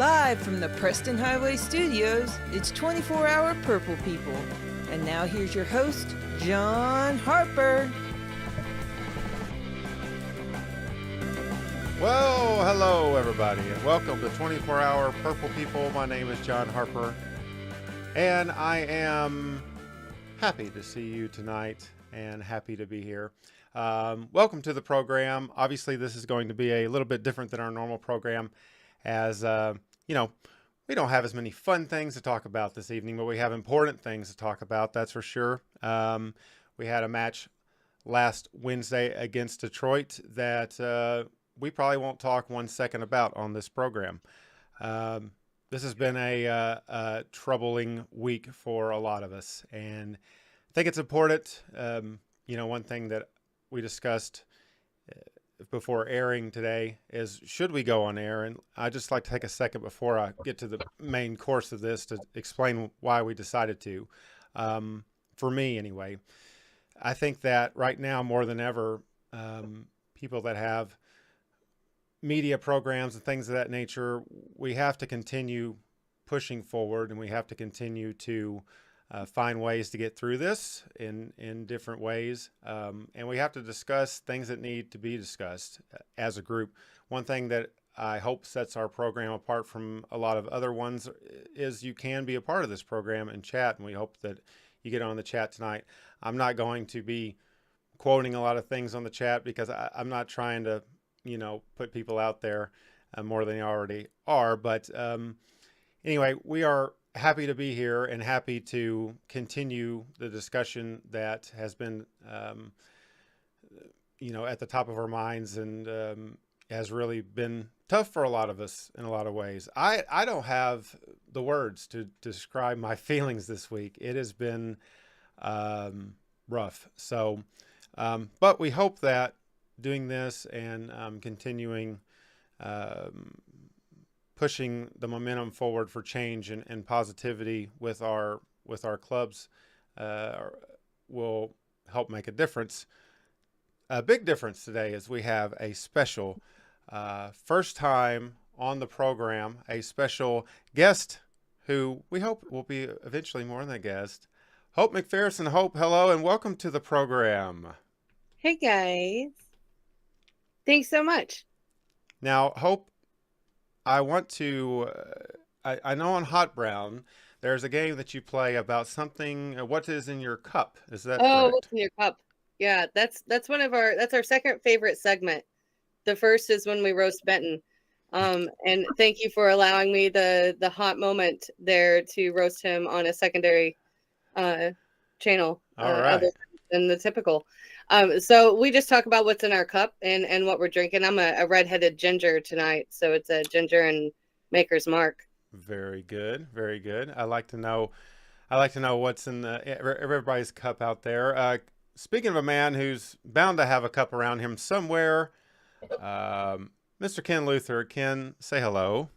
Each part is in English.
Live from the Preston Highway Studios, it's 24-hour Purple People. And now here's your host, John Harper. Well, hello everybody, and welcome to 24-hour Purple People. My name is John Harper, and I am happy to see you tonight and happy to be here. Welcome to the program. Obviously, this is going to be a little bit different than our normal program, as we don't have as many fun things to talk about this evening, but we have important things to talk about, that's for sure. We had a match last Wednesday against Detroit that we probably won't talk 1 second about on this program. This has been a troubling week for a lot of us, and I think it's important. One thing that we discussed before airing today is, should we go on air? And I'd just like to take a second before I get to the main course of this to explain why we decided to. For me, anyway, I think that right now more than ever, people that have media programs and things of that nature, we have to continue pushing forward, and we have to continue to find ways to get through this in different ways. And we have to discuss things that need to be discussed as a group. One thing that I hope sets our program apart from a lot of other ones is you can be a part of this program and chat, and we hope that you get on the chat tonight. I'm not going to be quoting a lot of things on the chat because I'm not trying to put people out there more than they already are. But anyway, we are happy to be here and happy to continue the discussion that has been, at the top of our minds, and has really been tough for a lot of us in a lot of ways. I don't have the words to describe my feelings this week. It has been rough. So, but we hope that doing this and continuing pushing the momentum forward for change and positivity with our clubs will help make a difference. A big difference today is we have a special first time on the program, a special guest who we hope will be eventually more than a guest. Hope McPherson. Hope, hello and welcome to the program. Hey guys. Thanks so much. Now, Hope, I want to, I know on Hot Brown, there's a game that you play about something, what is in your cup? Is that correct? What's in your cup? Yeah, that's our second favorite segment. The first is when we roast Benton. And thank you for allowing me the hot moment there to roast him on a secondary channel. All right. Other than the typical. So we just talk about what's in our cup and what we're drinking. I'm a redheaded ginger tonight, so it's a ginger and Maker's Mark. Very good, very good. I like to know what's in everybody's cup out there. Speaking of a man who's bound to have a cup around him somewhere, Mr. Ken Luther. Ken, say hello.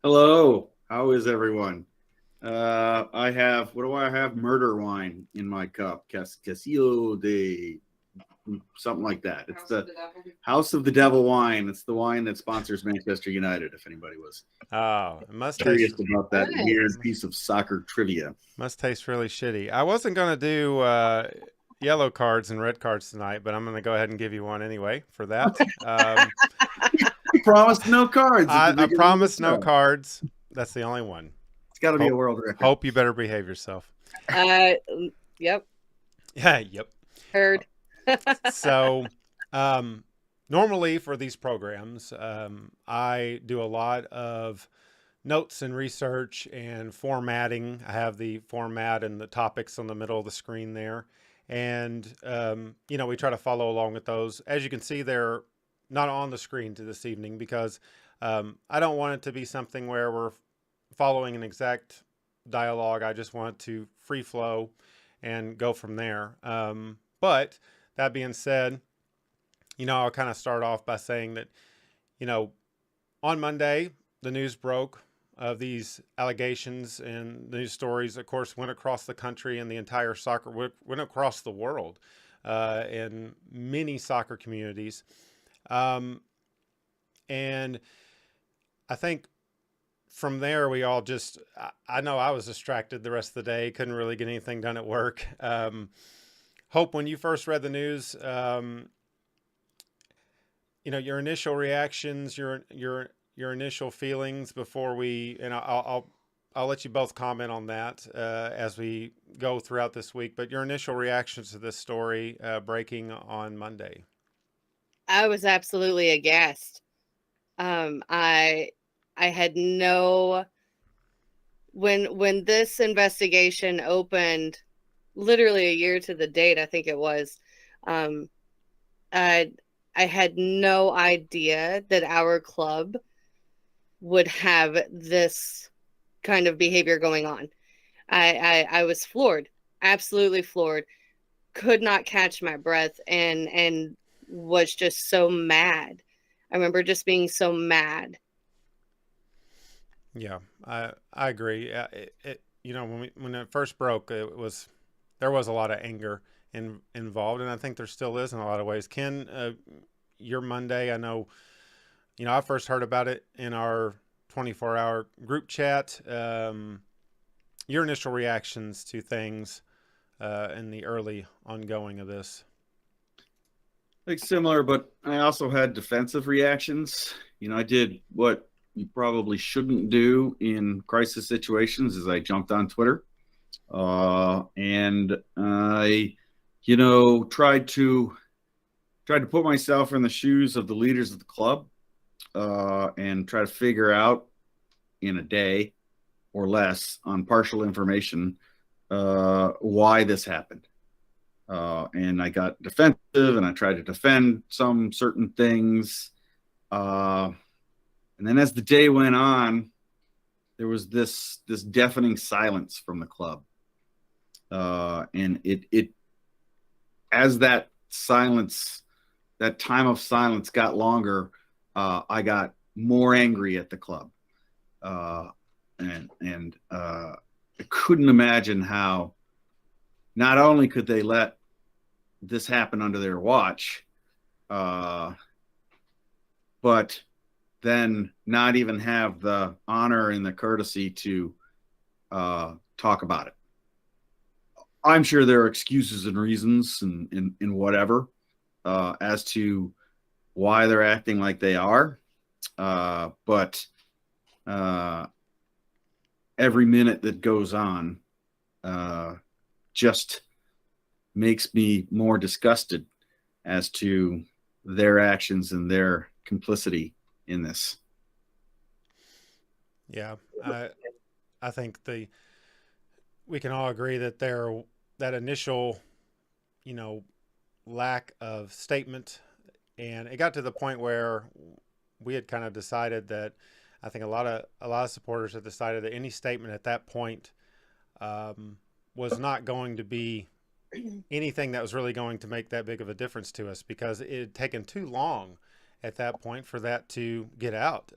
Hello. How is everyone? I have, what do I have? Murder wine in my cup. Castillo de something like that. It's the House of the Devil wine. It's the wine that sponsors Manchester United, if anybody was curious about that weird piece of soccer trivia. Must taste really shitty. I wasn't going to do yellow cards and red cards tonight, but I'm going to go ahead and give you one anyway for that. You promised no cards. I promised no cards. That's the only one. Got to be a world record. Hope you better behave yourself. Yep. Yeah, yep. Heard. So, normally for these programs, I do a lot of notes and research and formatting. I have the format and the topics on the middle of the screen there. And, we try to follow along with those. As you can see, they're not on the screen to this evening because I don't want it to be something where we're following an exact dialogue. I just want to free flow and go from there. But that being said, I'll kind of start off by saying that, on Monday, the news broke of these allegations, and the news stories, of course, went across the country, and the entire soccer went across the world in many soccer communities. And I think from there, we all just, I know I was distracted the rest of the day, couldn't really get anything done at work. Hope, when you first read the news, your initial reactions, your initial feelings before and I'll let you both comment on that as we go throughout this week. But your initial reactions to this story breaking on Monday. I was absolutely aghast. I had when this investigation opened, literally a year to the date, I think it was. I had no idea that our club would have this kind of behavior going on. I was floored, absolutely floored, could not catch my breath, and was just so mad. I remember just being so mad. Yeah, I agree. When it first broke, there was a lot of anger involved, and I think there still is in a lot of ways. Ken, your Monday, I know, I first heard about it in our 24-hour group chat. Your initial reactions to things in the early ongoing of this. Like similar, but I also had defensive reactions. I did what you probably shouldn't do in crisis situations, is I jumped on Twitter. And I, tried to put myself in the shoes of the leaders of the club, and try to figure out in a day or less on partial information why this happened. And I got defensive, and I tried to defend some certain things. And then as the day went on, there was this deafening silence from the club. And it as that silence, that time of silence got longer, I got more angry at the club. And I couldn't imagine how not only could they let this happen under their watch, but then not even have the honor and the courtesy to talk about it. I'm sure there are excuses and reasons and whatever as to why they're acting like they are. But every minute that goes on just makes me more disgusted as to their actions and their complicity in this. Yeah, I think we can all agree that that initial, lack of statement, and it got to the point where we had kind of decided that, I think a lot of supporters have decided that any statement at that point was not going to be anything that was really going to make that big of a difference to us, because it had taken too long at that point for that to get out.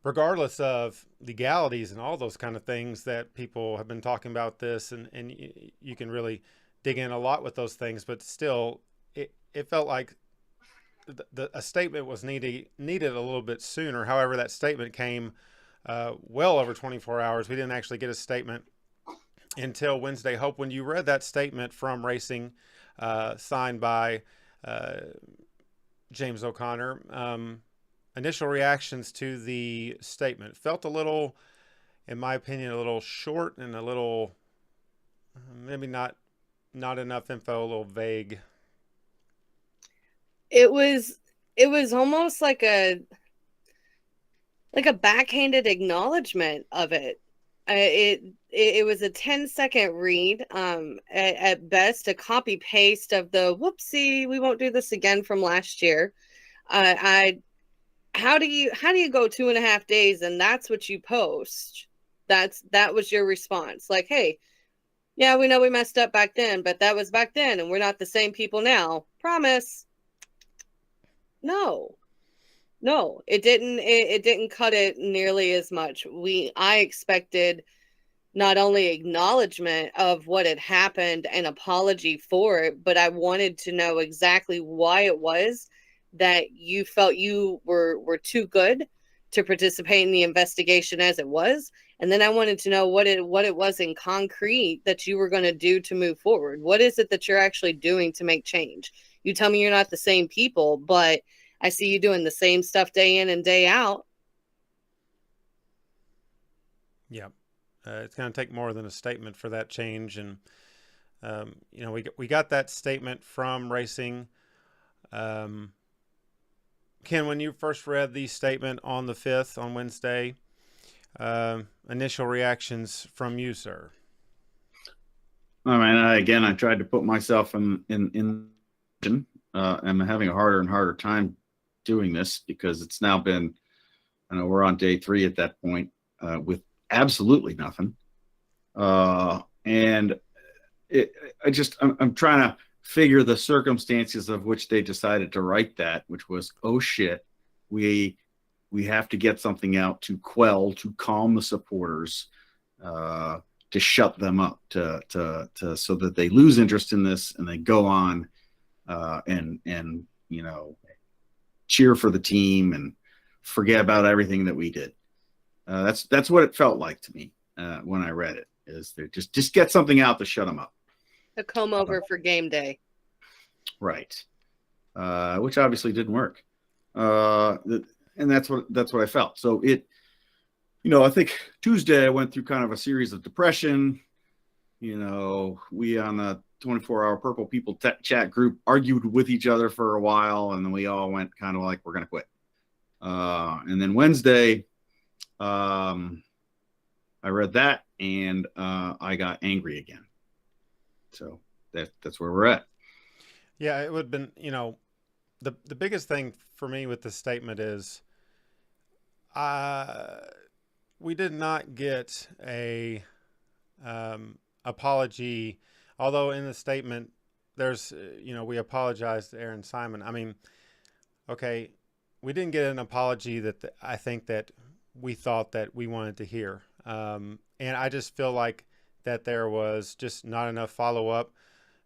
Regardless of legalities and all those kind of things that people have been talking about this, and you can really dig in a lot with those things, but still it felt like a statement was needed a little bit sooner. However, that statement came well over 24 hours. We didn't actually get a statement until Wednesday. Hope, when you read that statement from Racing, signed by James O'Connor, initial reactions to the statement felt a little, in my opinion, a little short and a little, maybe not enough info, a little vague. It was almost like a backhanded acknowledgement of it. It was a 10-second read, at best, a copy paste of the whoopsie, we won't do this again from last year. How do you go 2.5 days and that's what you post? That was your response. Like, hey, yeah, we know we messed up back then, but that was back then and we're not the same people now. Promise. No, it didn't cut it nearly as much. I expected not only acknowledgement of what had happened and apology for it, but I wanted to know exactly why it was that you felt you were too good to participate in the investigation as it was. And then I wanted to know what it was in concrete that you were going to do to move forward. What is it that you're actually doing to make change? You tell me you're not the same people, but I see you doing the same stuff day in and day out. Yeah. It's going to take more than a statement for that change. And, we got that statement from racing. Ken, when you first read the statement on the 5th, on Wednesday, initial reactions from you, sir? I mean, I tried to put myself in I'm having a harder and harder time doing this because it's now been, we're on day 3 at that point, with absolutely nothing. And I'm trying to figure the circumstances of which they decided to write that, which was, oh shit, we have to get something out to calm the supporters, to shut them up, to so that they lose interest in this and they go on, and cheer for the team and forget about everything that we did. That's what it felt like to me when I read it. Is they just get something out to shut them up. A comb over for game day. Right. Which obviously didn't work. And that's what I felt. So I think Tuesday I went through kind of a series of depression. We on the 24-hour Purple People chat group argued with each other for a while, and then we all went kind of like, we're going to quit. And then Wednesday, I read that and I got angry again. So that's where we're at. Yeah, it would have been, the biggest thing for me with this statement is we did not get a apology, although in the statement there's, we apologized to Aaron Simon. I mean, okay, we didn't get an apology that I think that we thought that we wanted to hear. And I just feel like that there was just not enough follow-up.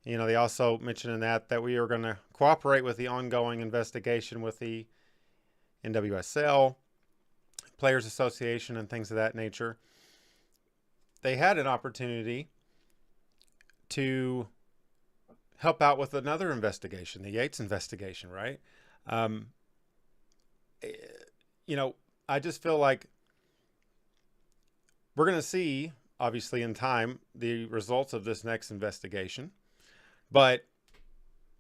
They also mentioned in that we are going to cooperate with the ongoing investigation with the NWSL, Players Association, and things of that nature. They had an opportunity to help out with another investigation, the Yates investigation, right? I just feel like we're going to see, obviously in time, the results of this next investigation. But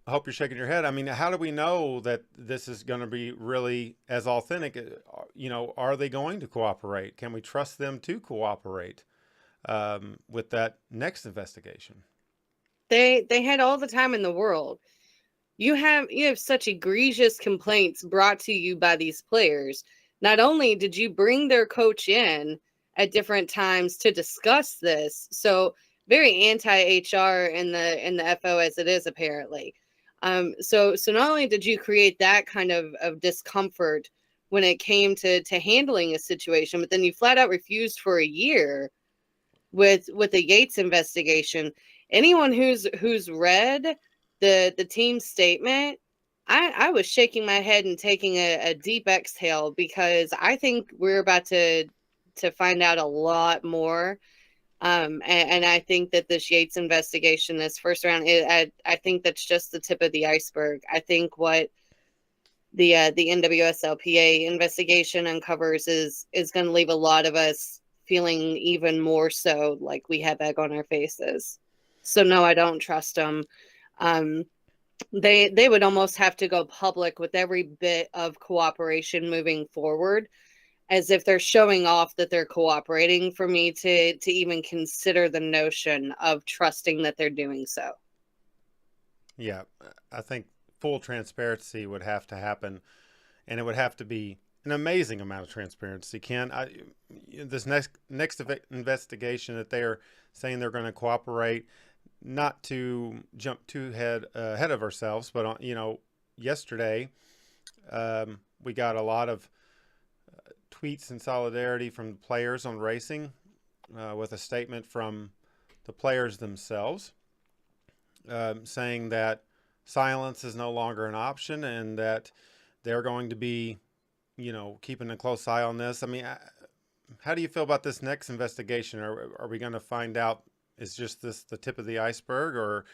I hope you're shaking your head. I mean, how do we know that this is going to be really as authentic? Are they going to cooperate? Can we trust them to cooperate with that next investigation? They had all the time in the world. You have such egregious complaints brought to you by these players. Not only did you bring their coach in at different times to discuss this, so very anti-HR in the FO as it is apparently. So not only did you create that kind of discomfort when it came to handling a situation, but then you flat out refused for a year with the Yates investigation. Anyone who's read the team's statement, I was shaking my head and taking a deep exhale, because I think we're about to find out a lot more. And I think that this Yates investigation, this first round, I think that's just the tip of the iceberg. I think what the NWSLPA investigation uncovers is going to leave a lot of us feeling even more so like we have egg on our faces. So no, I don't trust them. They would almost have to go public with every bit of cooperation moving forward, as if they're showing off that they're cooperating, for me to even consider the notion of trusting that they're doing so. Yeah, I think full transparency would have to happen, and it would have to be an amazing amount of transparency. Ken, this next investigation that they're saying they're going to cooperate, not to jump too ahead of ourselves, but yesterday we got a lot of tweets in solidarity from the players on racing, with a statement from the players themselves, saying that silence is no longer an option and that they're going to be keeping a close eye on this. I mean, how do you feel about this next investigation? Are we going to find out, is just this the tip of the iceberg, or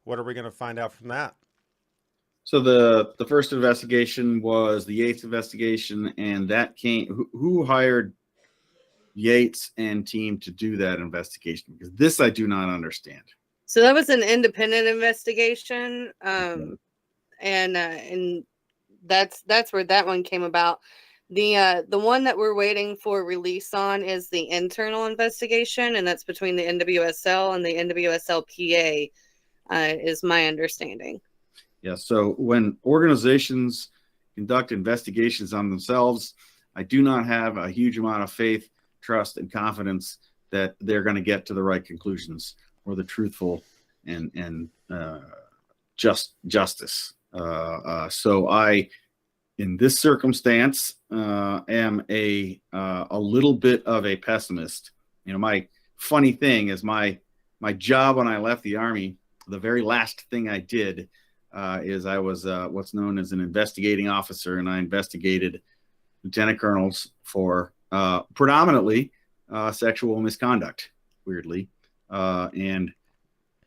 what are we going to find out from that? So the first investigation was the Yates investigation, and that came. Who hired Yates and team to do that investigation? Because this I do not understand. So that was an independent investigation, and that's where that one came about. The one that we're waiting for release on is the internal investigation, and that's between the NWSL and the NWSLPA, is my understanding. Yeah. So when organizations conduct investigations on themselves, I do not have a huge amount of faith, trust, and confidence that they're going to get to the right conclusions or the truthful and justice. So I, in this circumstance, am a little bit of a pessimist. My funny thing is my job when I left the Army, the very last thing I did is I was what's known as an investigating officer, and I investigated lieutenant colonels for predominantly sexual misconduct, weirdly. And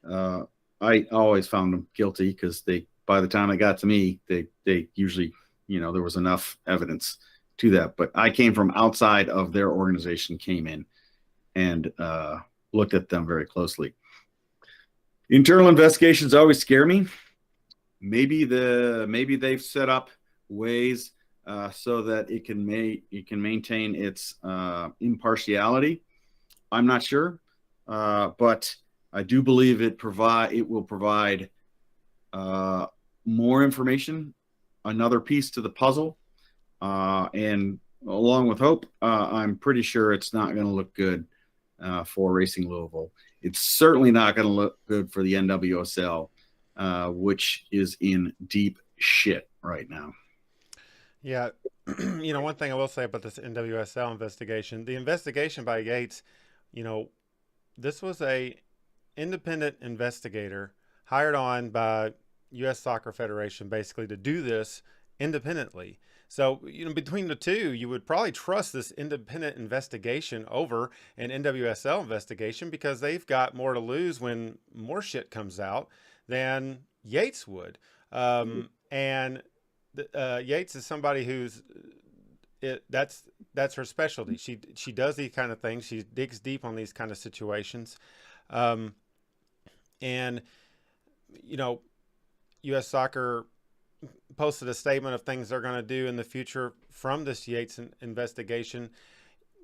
I always found them guilty because by the time it got to me, they usually, there was enough evidence to that. But I came from outside of their organization, came in and looked at them very closely. Internal investigations always scare me. Maybe they've set up ways so that it can maintain its impartiality. I'm not sure, but I do believe it will provide more information, another piece to the puzzle, and along with hope, I'm pretty sure it's not going to look good for Racing Louisville. It's certainly not going to look good for the NWSL, which is in deep shit right now. Yeah. One thing I will say about this NWSL investigation, the investigation by Yates, this was a independent investigator hired on by U.S. Soccer Federation basically to do this independently. So, between the two, you would probably trust this independent investigation over an NWSL investigation because they've got more to lose when more shit comes out than Yates would. And Yates is somebody who's that's her specialty. She does these kind of things. She digs deep on these kind of situations. And U.S. Soccer posted a statement of things they're going to do in the future from this Yates investigation.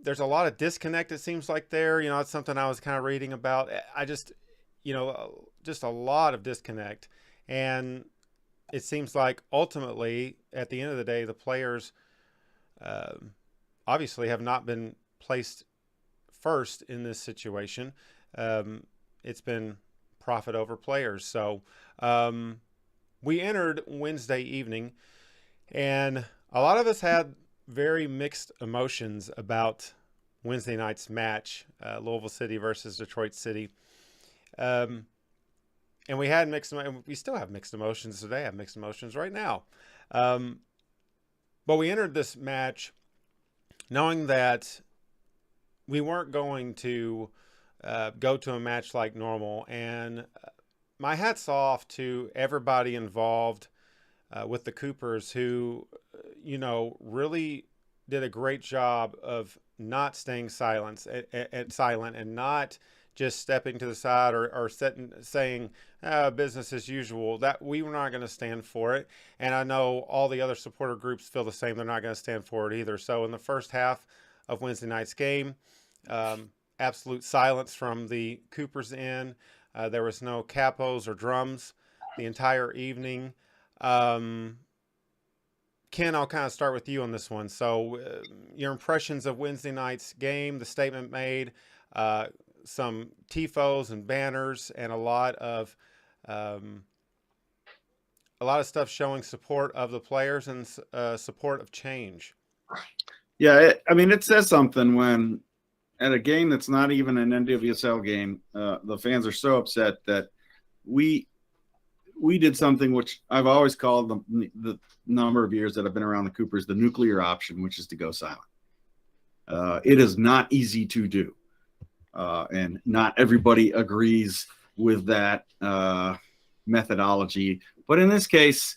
There's a lot of disconnect, it seems like there. It's something I was kind of reading about. I just, just a lot of disconnect. And it seems like ultimately, at the end of the day, the players obviously have not been placed first in this situation. It's been profit over players. So we entered Wednesday evening, and a lot of us had very mixed emotions about Wednesday night's match, Louisville City versus Detroit City. And we still have mixed emotions today. I have mixed emotions right now. But we entered this match knowing that we weren't going to go to a match like normal. And my hat's off to everybody involved with the Coopers who, really did a great job of not staying silent and not just stepping to the side or saying business as usual. That we were not going to stand for it. And I know all the other supporter groups feel the same. They're not going to stand for it either. So in the first half of Wednesday night's game, absolute silence from the Coopers end. There was no capos or drums the entire evening. Ken, I'll kind of start with you on this one. So your impressions of Wednesday night's game, the statement made, some tifos and banners, and a lot of stuff showing support of the players and support of change. Yeah, it says something when at a game that's not even an NWSL game, the fans are so upset that we we did something which I've always called the number of years that I've been around the Coopers, the nuclear option, which is to go silent. It is not easy to do. And not everybody agrees with that methodology. But in this case,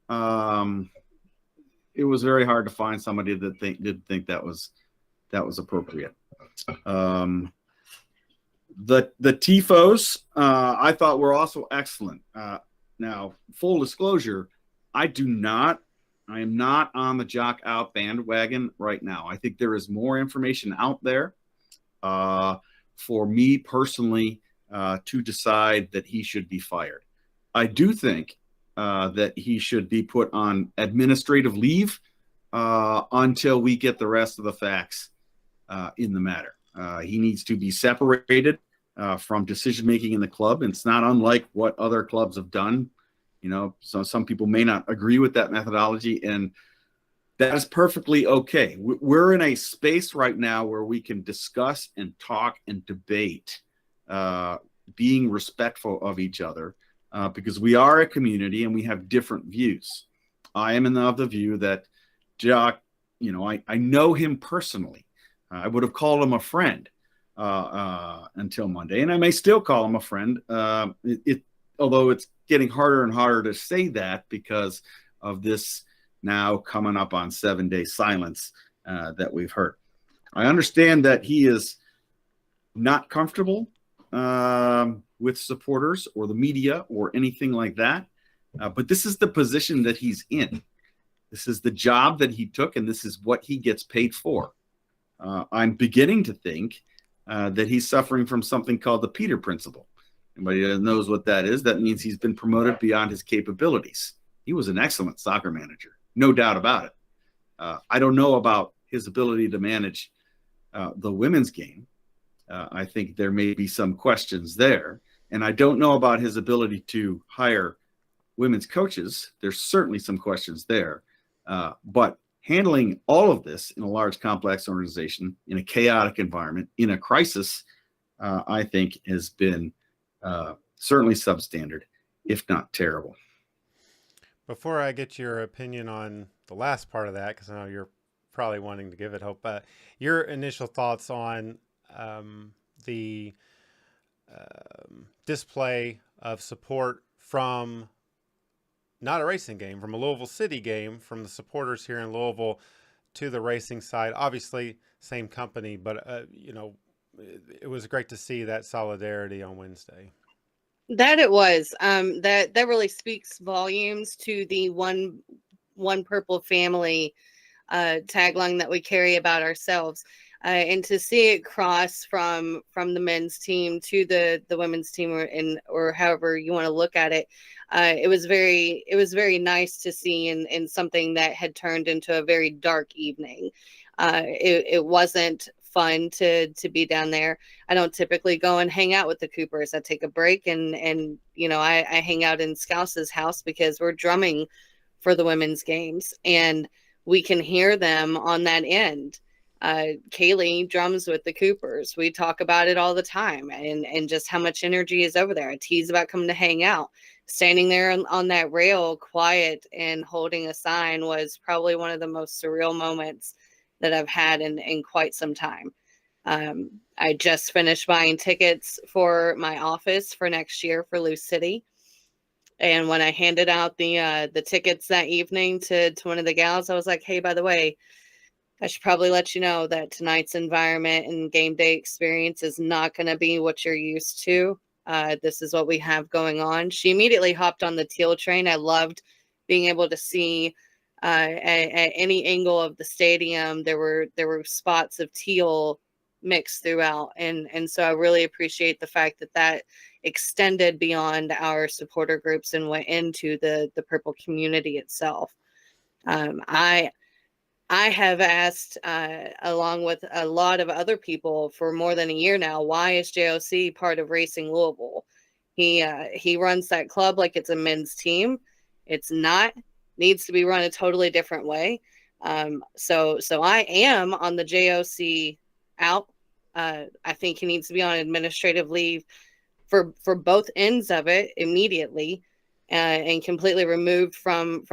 it was very hard to find somebody that didn't think that was appropriate. The TIFOs, I thought were also excellent. Now, full disclosure, I am not on the Jock Out bandwagon right now. I think there is more information out there for me personally to decide that he should be fired. I do think that he should be put on administrative leave until we get the rest of the facts in the matter. He needs to be separated from decision-making in the club. And it's not unlike what other clubs have done. So some people may not agree with that methodology, and that is perfectly okay. We're in a space right now where we can discuss and talk and debate, being respectful of each other, because we are a community and we have different views. I am of the view that Jock, I know him personally. I would have called him a friend until Monday, and I may still call him a friend, although it's getting harder and harder to say that because of this now coming up on 7-day silence that we've heard. I understand that he is not comfortable with supporters or the media or anything like that, but this is the position that he's in. This is the job that he took, and this is what he gets paid for. I'm beginning to think that he's suffering from something called the Peter Principle. Anybody that knows what that is, that means he's been promoted beyond his capabilities. He was an excellent soccer manager, no doubt about it. I don't know about his ability to manage the women's game. I think there may be some questions there. And I don't know about his ability to hire women's coaches. There's certainly some questions there. But handling all of this in a large, complex organization, in a chaotic environment, in a crisis, I think has been certainly substandard, if not terrible. Before I get your opinion on the last part of that, because I know you're probably wanting to give it hope, your initial thoughts on the display of support from not a racing game, from a Louisville City game, from the supporters here in Louisville to the racing side. Obviously, same company, but it was great to see that solidarity on Wednesday. That it was. That really speaks volumes to the one purple family tagline that we carry about ourselves, and to see it cross from the men's team to the women's team, or however you want to look at it. It was very nice to see in something that had turned into a very dark evening. It wasn't fun to be down there. I don't typically go and hang out with the Coopers. I take a break and I hang out in Scouse's house because we're drumming for the women's games and we can hear them on that end. Kaylee drums with the Coopers. We talk about it all the time and just how much energy is over there. I tease about coming to hang out. Standing there on that rail, quiet and holding a sign, was probably one of the most surreal moments that I've had in quite some time. I just finished buying tickets for my office for next year for Lou City. And when I handed out the tickets that evening to one of the gals, I was like, hey, by the way, I should probably let you know that tonight's environment and game day experience is not going to be what you're used to. This is what we have going on. She immediately hopped on the teal train. I loved being able to see at any angle of the stadium, there were spots of teal mixed throughout. And so I really appreciate the fact that extended beyond our supporter groups and went into the purple community itself. I have asked, along with a lot of other people for more than a year now, why is JOC part of Racing Louisville? He runs that club like it's a men's team. It's not. Needs to be run a totally different way. So I am on the JOC out. I think he needs to be on administrative leave for both ends of it immediately. and completely removed from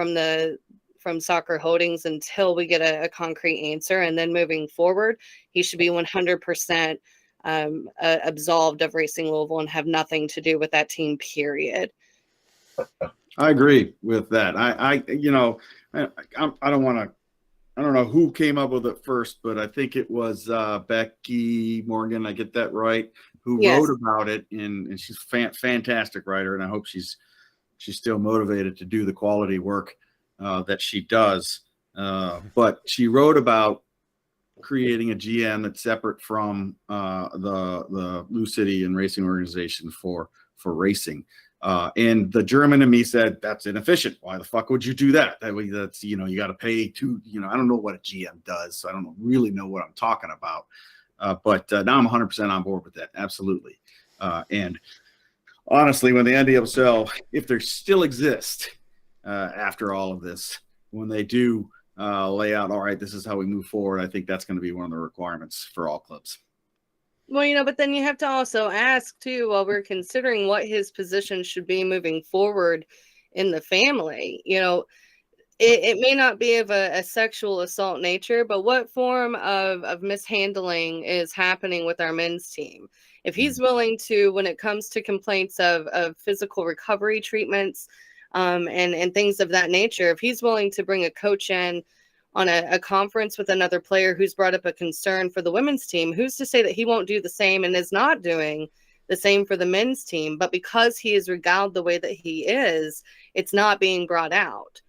Soccer Holdings until we get a concrete answer. And then moving forward, he should be 100% absolved of Racing Louisville and have nothing to do with that team, period. I agree with that. I don't want to. I don't know who came up with it first, but I think it was Becky Morgan. I get that right? Who wrote about it, and she's a fantastic writer, and I hope she's still motivated to do the quality work that she does. But she wrote about creating a GM that's separate from the Lou City and Racing Organization for racing. And the German in me said, that's inefficient. Why the fuck would you do that? That's, you got to pay I don't know what a GM does. So I don't really know what I'm talking about. But now I'm 100% on board with that. Absolutely. And honestly, when the NWSL, if they still exist after all of this, when they do lay out, all right, this is how we move forward, I think that's going to be one of the requirements for all clubs. Well, but then you have to also ask, too, while we're considering what his position should be moving forward in the family, it may not be of a sexual assault nature, but what form of mishandling is happening with our men's team? If he's willing to, when it comes to complaints of physical recovery treatments and things of that nature, if he's willing to bring a coach in on a conference with another player who's brought up a concern for the women's team, who's to say that he won't do the same and is not doing the same for the men's team? But because he is regaled the way that he is, it's not being brought out.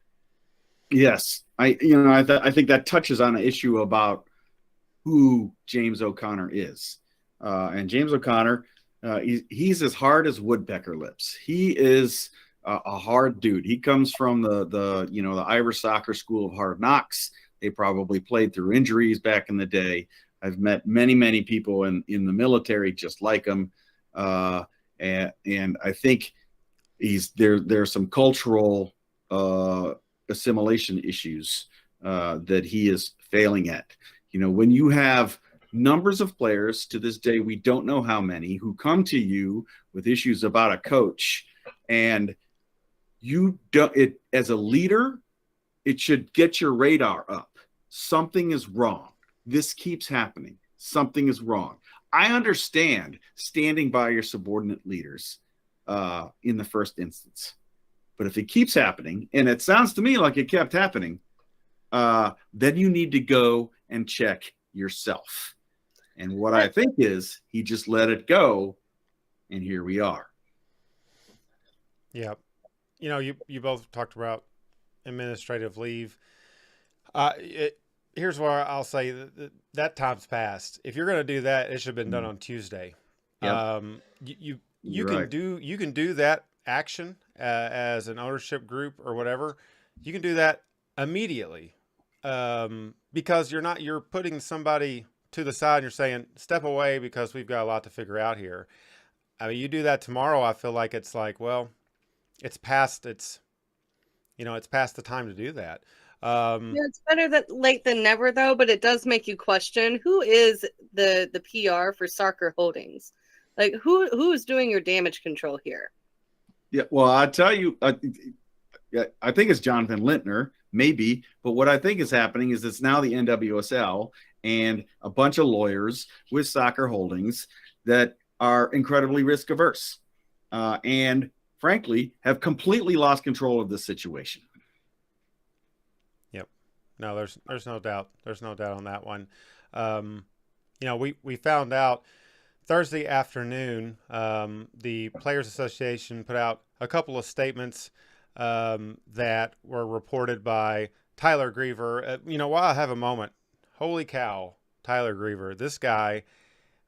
Yes. I think that touches on an issue about who James O'Connor is. And James O'Connor, he's as hard as woodpecker lips. He is a hard dude. He comes from the Irish soccer school of hard knocks. They probably played through injuries back in the day. I've met many people in the military just like him. And I think there's some cultural assimilation issues that he is failing at. When you have numbers of players, to this day we don't know how many, who come to you with issues about a coach, and you don't, as a leader, it should get your radar up. Something is wrong. This keeps happening. Something is wrong. I understand standing by your subordinate leaders in the first instance. But if it keeps happening, and it sounds to me like it kept happening, then you need to go and check yourself. And what I think is he just let it go, and here we are. Yeah. You both talked about administrative leave. Here's where I'll say that time's passed. If you're going to do that, it should have been done on Tuesday. Yep. You can do that action as an ownership group or whatever. You can do that immediately because you're putting somebody to the side and you're saying, step away because we've got a lot to figure out here. I mean, you do that tomorrow, I feel like it's like, well, it's past the time to do that. It's better that late than never, though, but it does make you question who is the PR for Soccer Holdings. Like, who is doing your damage control here? Yeah, well, I tell you, I think it's Jonathan Lintner, maybe, but what I think is happening is it's now the NWSL and a bunch of lawyers with Soccer Holdings that are incredibly risk averse and frankly have completely lost control of this situation. Yep. No, there's no doubt. There's no doubt on that one. We found out Thursday afternoon, the Players Association put out a couple of statements that were reported by Tyler Griever. While I have a moment, holy cow, Tyler Griever, this guy,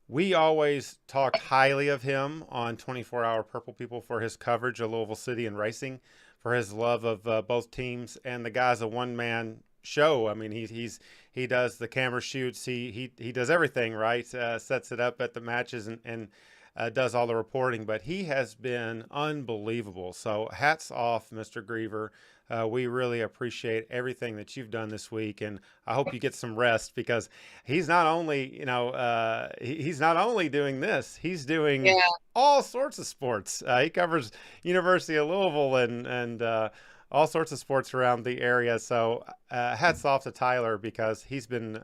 we always talked highly of him on 24-Hour Purple People for his coverage of Louisville City and racing, for his love of both teams. And the guy's a one-man show. I mean, he does the camera shoots. He does everything, right? Sets it up at the matches. And does all the reporting, but he has been unbelievable. So hats off, Mr. Griever. We really appreciate everything that you've done this week, and I hope you get some rest, because he's not only, he's not only doing this, he's doing all sorts of sports. He covers University of Louisville and all sorts of sports around the area. So hats off to Tyler, because he's been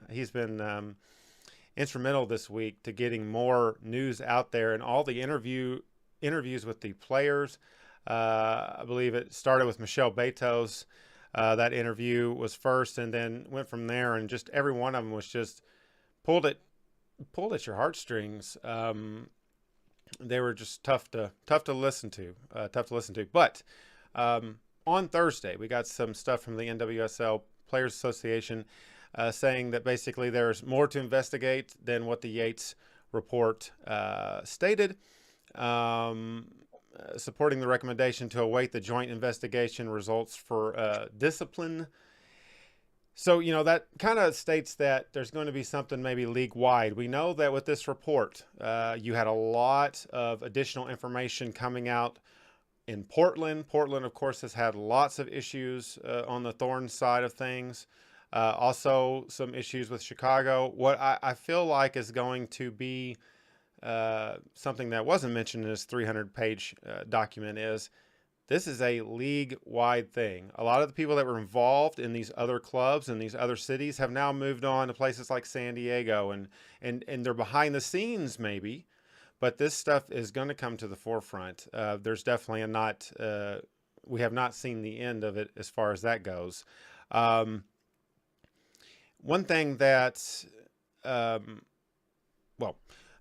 instrumental this week to getting more news out there, and all the interviews with the players. I believe it started with Michelle Betos. That interview was first, and then went from there, and just every one of them was just pulled at your heartstrings. They were just tough to listen to. But on Thursday, we got some stuff from the NWSL Players Association saying that basically there's more to investigate than what the Yates report stated. Supporting the recommendation to await the joint investigation results for discipline. So, that kind of states that there's going to be something maybe league-wide. We know that with this report, you had a lot of additional information coming out in Portland. Portland, of course, has had lots of issues on the Thorns side of things. Also, some issues with Chicago. What I feel like is going to be something that wasn't mentioned in this 300-page document is this is a league-wide thing. A lot of the people that were involved in these other clubs and these other cities have now moved on to places like San Diego, and they're behind the scenes maybe, but this stuff is going to come to the forefront. There's definitely we have not seen the end of it as far as that goes. One thing that,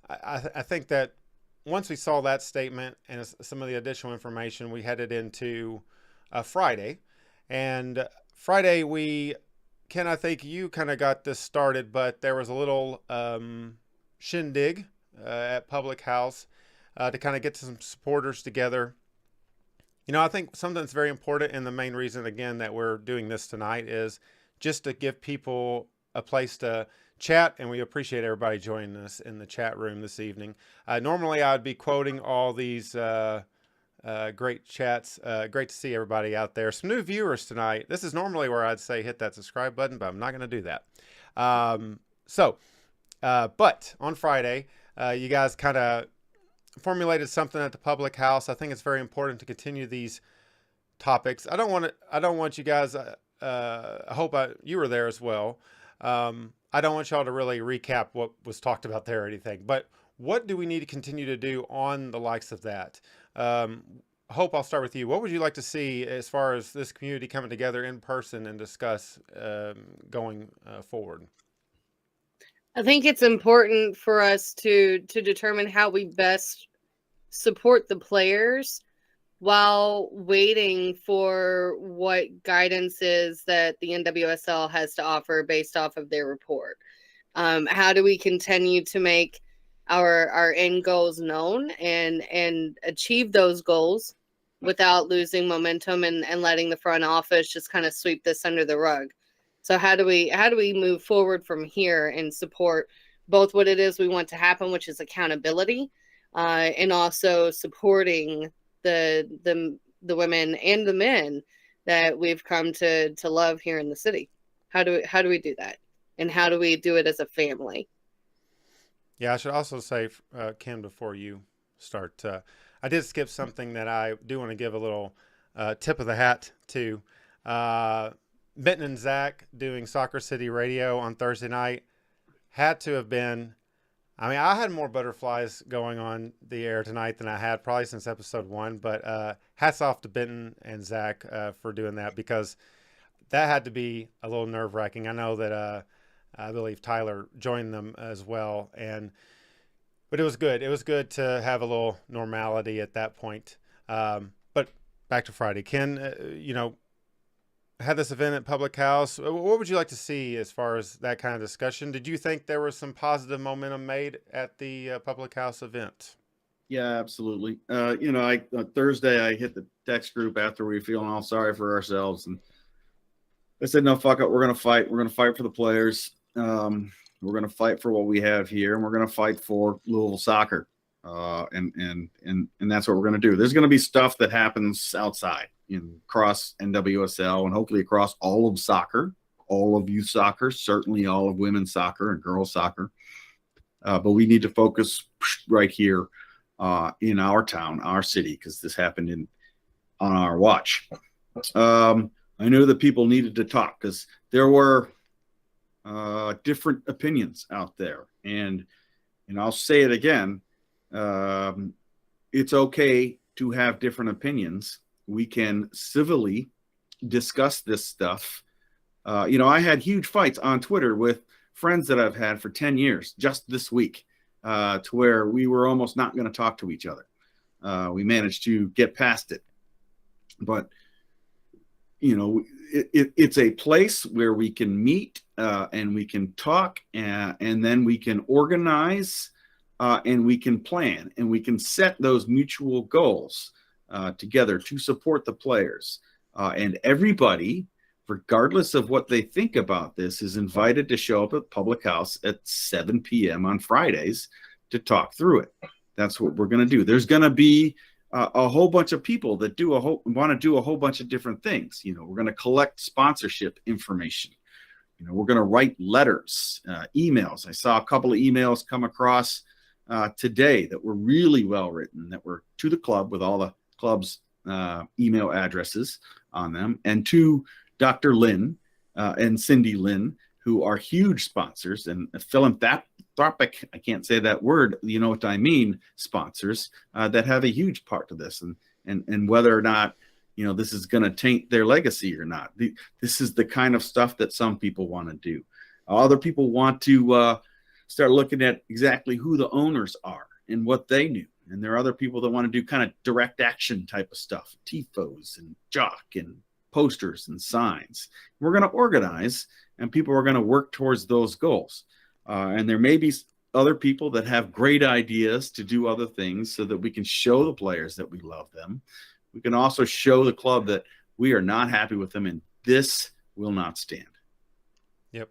I think that once we saw that statement and some of the additional information, we headed into Friday. And Friday, Ken, I think you kind of got this started, but there was a little shindig at Public House to kind of get some supporters together. I think something that's very important, and the main reason, again, that we're doing this tonight is just to give people a place to chat, and we appreciate everybody joining us in the chat room this evening. Normally, I would be quoting all these great chats. Great to see everybody out there. Some new viewers tonight. This is normally where I'd say hit that subscribe button, but I'm not going to do that. But on Friday, you guys kind of formulated something at the Public House. I think it's very important to continue these topics. I don't want you guys. I hope you were there as well. I don't want y'all to really recap what was talked about there or anything, but what do we need to continue to do on the likes of that? Hope, I'll start with you. What would you like to see as far as this community coming together in person and discuss going forward? I think it's important for us to determine how we best support the players while waiting for what guidance is that the NWSL has to offer based off of their report. How do we continue to make our end goals known and achieve those goals without losing momentum and letting the front office just kind of sweep this under the rug? So how do we move forward from here and support both what it is we want to happen, which is accountability, and also supporting the women and the men that we've come to love here in the city? How do we do that, and how do we do it as a family? Yeah, I should also say, Kim, before you start, I did skip something that I do want to give a little tip of the hat to. Benton and Zach doing Soccer City Radio on Thursday night had to have been. I mean, I had more butterflies going on the air tonight than I had probably since episode 1, but hats off to Benton and Zach for doing that, because that had to be a little nerve-wracking. I know that I believe Tyler joined them as well, but it was good. It was good to have a little normality at that point. But back to Friday. Ken, had this event at Public House. What would you like to see as far as that kind of discussion? Did you think there was some positive momentum made at the Public House event? Yeah, absolutely. Thursday I hit the text group after we feeling all sorry for ourselves, and I said, no, fuck it. We're going to fight. We're going to fight for the players. We're going to fight for what we have here, and we're going to fight for Louisville soccer. And that's what we're going to do. There's going to be stuff that happens outside across NWSL and hopefully across all of soccer, all of youth soccer, certainly all of women's soccer and girls soccer. But we need to focus right here in our town, our city, because this happened on our watch. I knew that people needed to talk because there were different opinions out there. And I'll say it again, it's okay to have different opinions. We can civilly discuss this stuff. I had huge fights on Twitter with friends that I've had for 10 years just this week, to where we were almost not going to talk to each other. We managed to get past it. But, it's a place where we can meet and we can talk and then we can organize and we can plan and we can set those mutual goals together to support the players. And everybody, regardless of what they think about this, is invited to show up at Public House at 7 p.m. on Fridays to talk through it. That's what we're going to do. There's going to be a whole bunch of people that want to do a whole bunch of different things. We're going to collect sponsorship information. We're going to write letters, emails. I saw a couple of emails come across today that were really well written, that were to the club with all the club's email addresses on them, and to Dr. Lynn and Cindy Lynn, who are huge sponsors and philanthropic, I can't say that word, you know what I mean, sponsors that have a huge part to this, and whether or not, this is going to taint their legacy or not. This is the kind of stuff that some people want to do. Other people want to start looking at exactly who the owners are and what they knew. And there are other people that want to do kind of direct action type of stuff, tifos and jock and posters and signs. We're going to organize, and people are going to work towards those goals. And there may be other people that have great ideas to do other things so that we can show the players that we love them. We can also show the club that we are not happy with them, and this will not stand. Yep,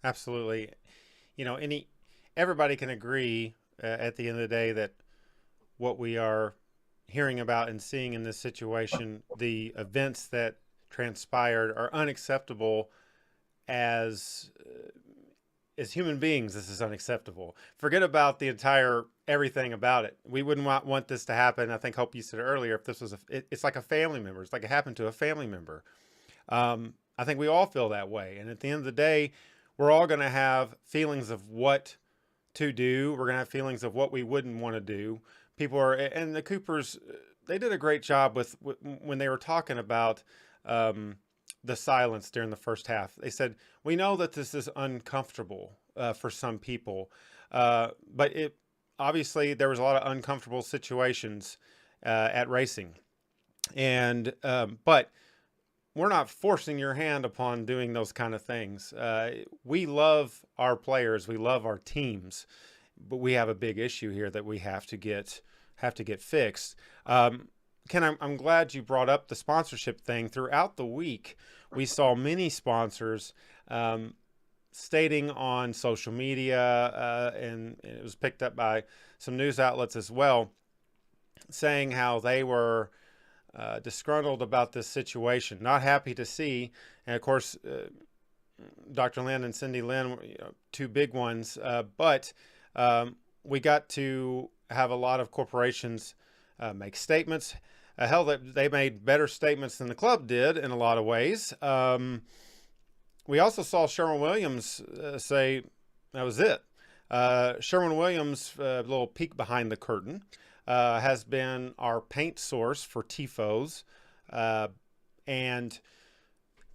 absolutely. Everybody can agree at the end of the day that what we are hearing about and seeing in this situation, the events that transpired, are unacceptable. As human beings, this is unacceptable. Forget about the entire everything about it. We wouldn't want this to happen. I think Hope you said earlier, if this was it's like a family member. It's like it happened to a family member. I think we all feel that way. And at the end of the day, we're all going to have feelings of what to do. We're going to have feelings of what we wouldn't want to do. People are, and the Coopers, they did a great job with when they were talking about the silence during the first half. They said, we know that this is uncomfortable for some people, but obviously there was a lot of uncomfortable situations at Racing, and but we're not forcing your hand upon doing those kind of things. We love our players, we love our teams, but we have a big issue here that we have to get fixed. Ken, I'm glad you brought up the sponsorship thing. Throughout the week, we saw many sponsors stating on social media, and it was picked up by some news outlets as well, saying how they were disgruntled about this situation, not happy to see. And of course, Dr. Lynn and Cindy Lynn, two big ones, but we got to have a lot of corporations make statements. Hell, they made better statements than the club did in a lot of ways. We also saw Sherwin-Williams say that was it. Sherwin-Williams, a little peek behind the curtain, has been our paint source for tifos, and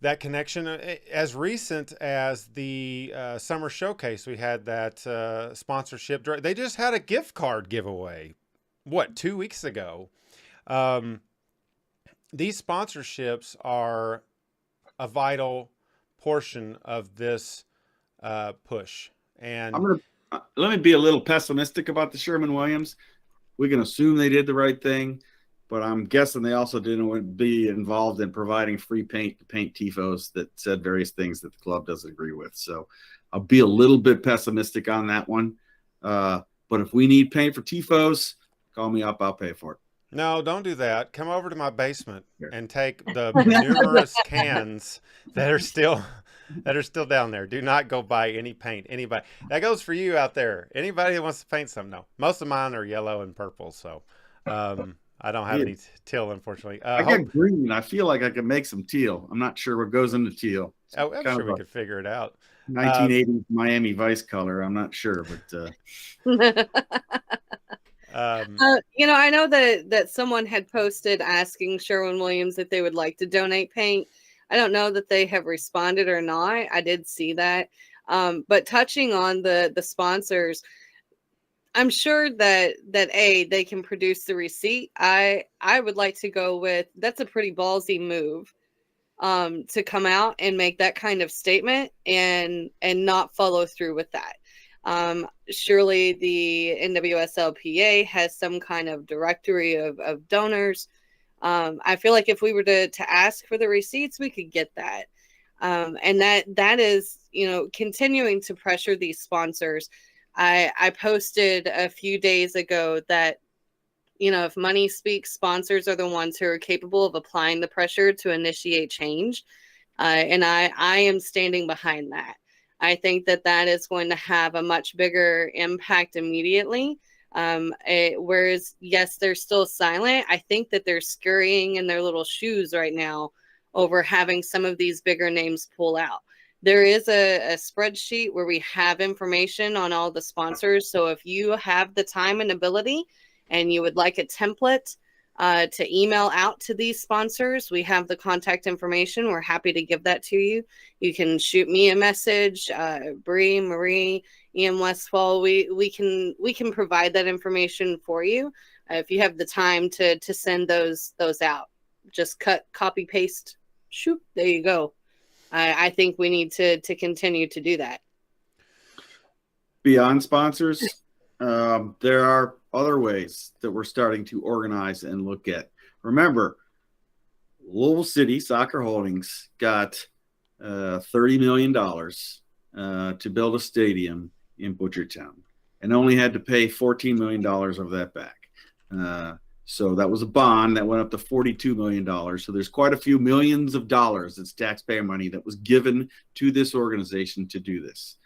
that connection, as recent as the summer showcase, we had that sponsorship. They just had a gift card giveaway, 2 weeks ago. These sponsorships are a vital portion of this push. And let me be a little pessimistic about the Sherman-Williams. We can assume they did the right thing, but I'm guessing they also didn't be involved in providing free paint to paint tifos that said various things that the club doesn't agree with. So I'll be a little bit pessimistic on that one. But if we need paint for tifos, call me up. I'll pay for it. No, don't do that. Come over to my basement and take the I know numerous cans that are still down there. Do not go buy any paint. Anybody. That goes for you out there. Anybody that wants to paint some, no. Most of mine are yellow and purple, so I don't have any teal, unfortunately. I got green. I feel like I could make some teal. I'm not sure what goes into teal. I'm sure we could figure it out. 1980s Miami Vice color. I'm not sure, but I know that someone had posted asking Sherwin-Williams if they would like to donate paint. I don't know that they have responded or not. I did see that. But touching on the sponsors, I'm sure that they can produce the receipt. I would like to go with, that's a pretty ballsy move to come out and make that kind of statement and not follow through with that. Surely the NWSLPA has some kind of directory of donors. I feel like if we were to ask for the receipts, we could get that. And that is, continuing to pressure these sponsors. I posted a few days ago that, if money speaks, sponsors are the ones who are capable of applying the pressure to initiate change. And I am standing behind that. I think that is going to have a much bigger impact immediately. Whereas, yes, they're still silent. I think that they're scurrying in their little shoes right now over having some of these bigger names pull out. There is a spreadsheet where we have information on all the sponsors. So if you have the time and ability and you would like a template to email out to these sponsors, we have the contact information. We're happy to give that to you. You can shoot me a message, Bree, Marie, Ian Westfall. We can provide that information for you if you have the time to send those out. Just copy, paste, shoot. There you go. I think we need to continue to do that. Beyond sponsors, there are other ways that we're starting to organize and look at. Remember, Louisville City Soccer Holdings got $30 million to build a stadium in Butchertown and only had to pay $14 million of that back. So that was a bond that went up to $42 million. So there's quite a few millions of dollars. It's taxpayer money that was given to this organization to do this.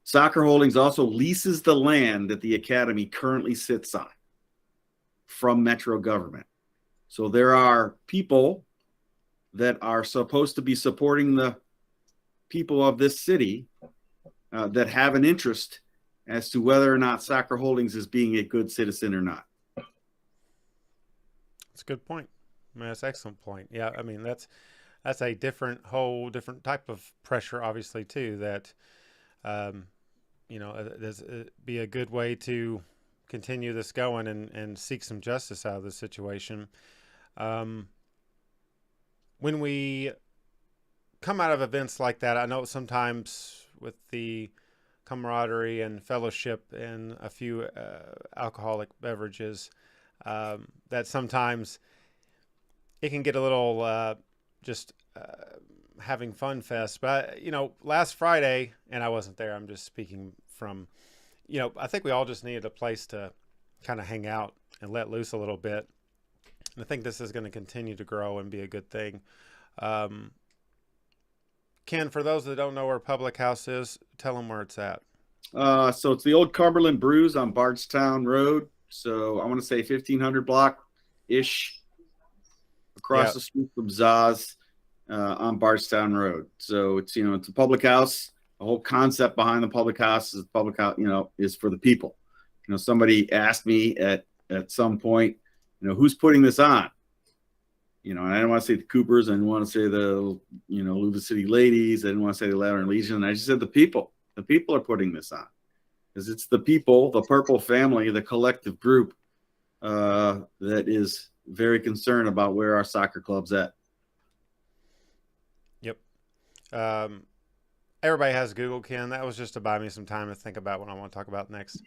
Soccer Holdings also leases the land that the academy currently sits on from Metro government. So there are people that are supposed to be supporting the people of this city that have an interest as to whether or not Soccer Holdings is being a good citizen or not. That's a good point. I mean, that's an excellent point. Yeah, I mean, that's a whole different type of pressure, obviously, too, that, be a good way to continue this going and seek some justice out of this situation. When we come out of events like that, I know sometimes with the camaraderie and fellowship and a few alcoholic beverages, that sometimes it can get a little having fun fest. But, last Friday, and I wasn't there, I'm just speaking from, I think we all just needed a place to kind of hang out and let loose a little bit. And I think this is going to continue to grow and be a good thing. Ken, for those that don't know where Public House is, tell them where it's at. So it's the old Cumberland Brews on Bardstown Road. So I want to say 1500 block-ish across the street from Zaz on Bardstown Road. So it's, it's a public house. The whole concept behind the public house is public house, is for the people. Somebody asked me at some point, who's putting this on? And I didn't want to say the Coopers. I didn't want to say the, Louisville City Ladies. I didn't want to say the Louder Legion. I just said the people. The people are putting this on. Because it's the people, the Purple family, the collective group that is very concerned about where our soccer club's at. Yep. Everybody has Google, Ken. That was just to buy me some time to think about what I want to talk about next.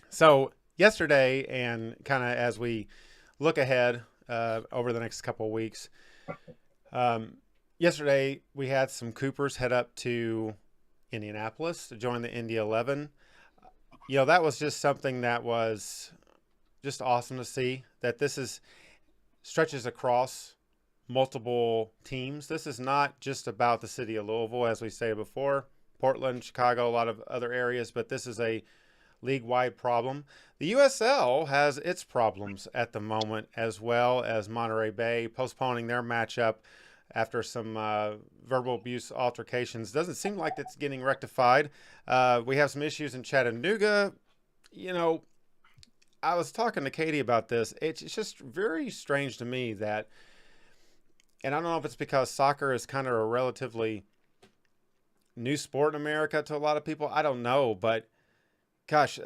So yesterday, and kind of as we look ahead over the next couple of weeks, yesterday we had some Coopers head up to Indianapolis to join the Indy 11. That was just something that was just awesome to see, that stretches across multiple teams. This is not just about the city of Louisville, as we said before, Portland, Chicago, a lot of other areas, but this is a league-wide problem. The USL has its problems at the moment, as well as Monterey Bay postponing their matchup after some verbal abuse altercations. Doesn't seem like it's getting rectified. We have some issues in Chattanooga. I was talking to Katie about this. It's just very strange to me that, and I don't know if it's because soccer is kind of a relatively new sport in America to a lot of people. I don't know, but gosh,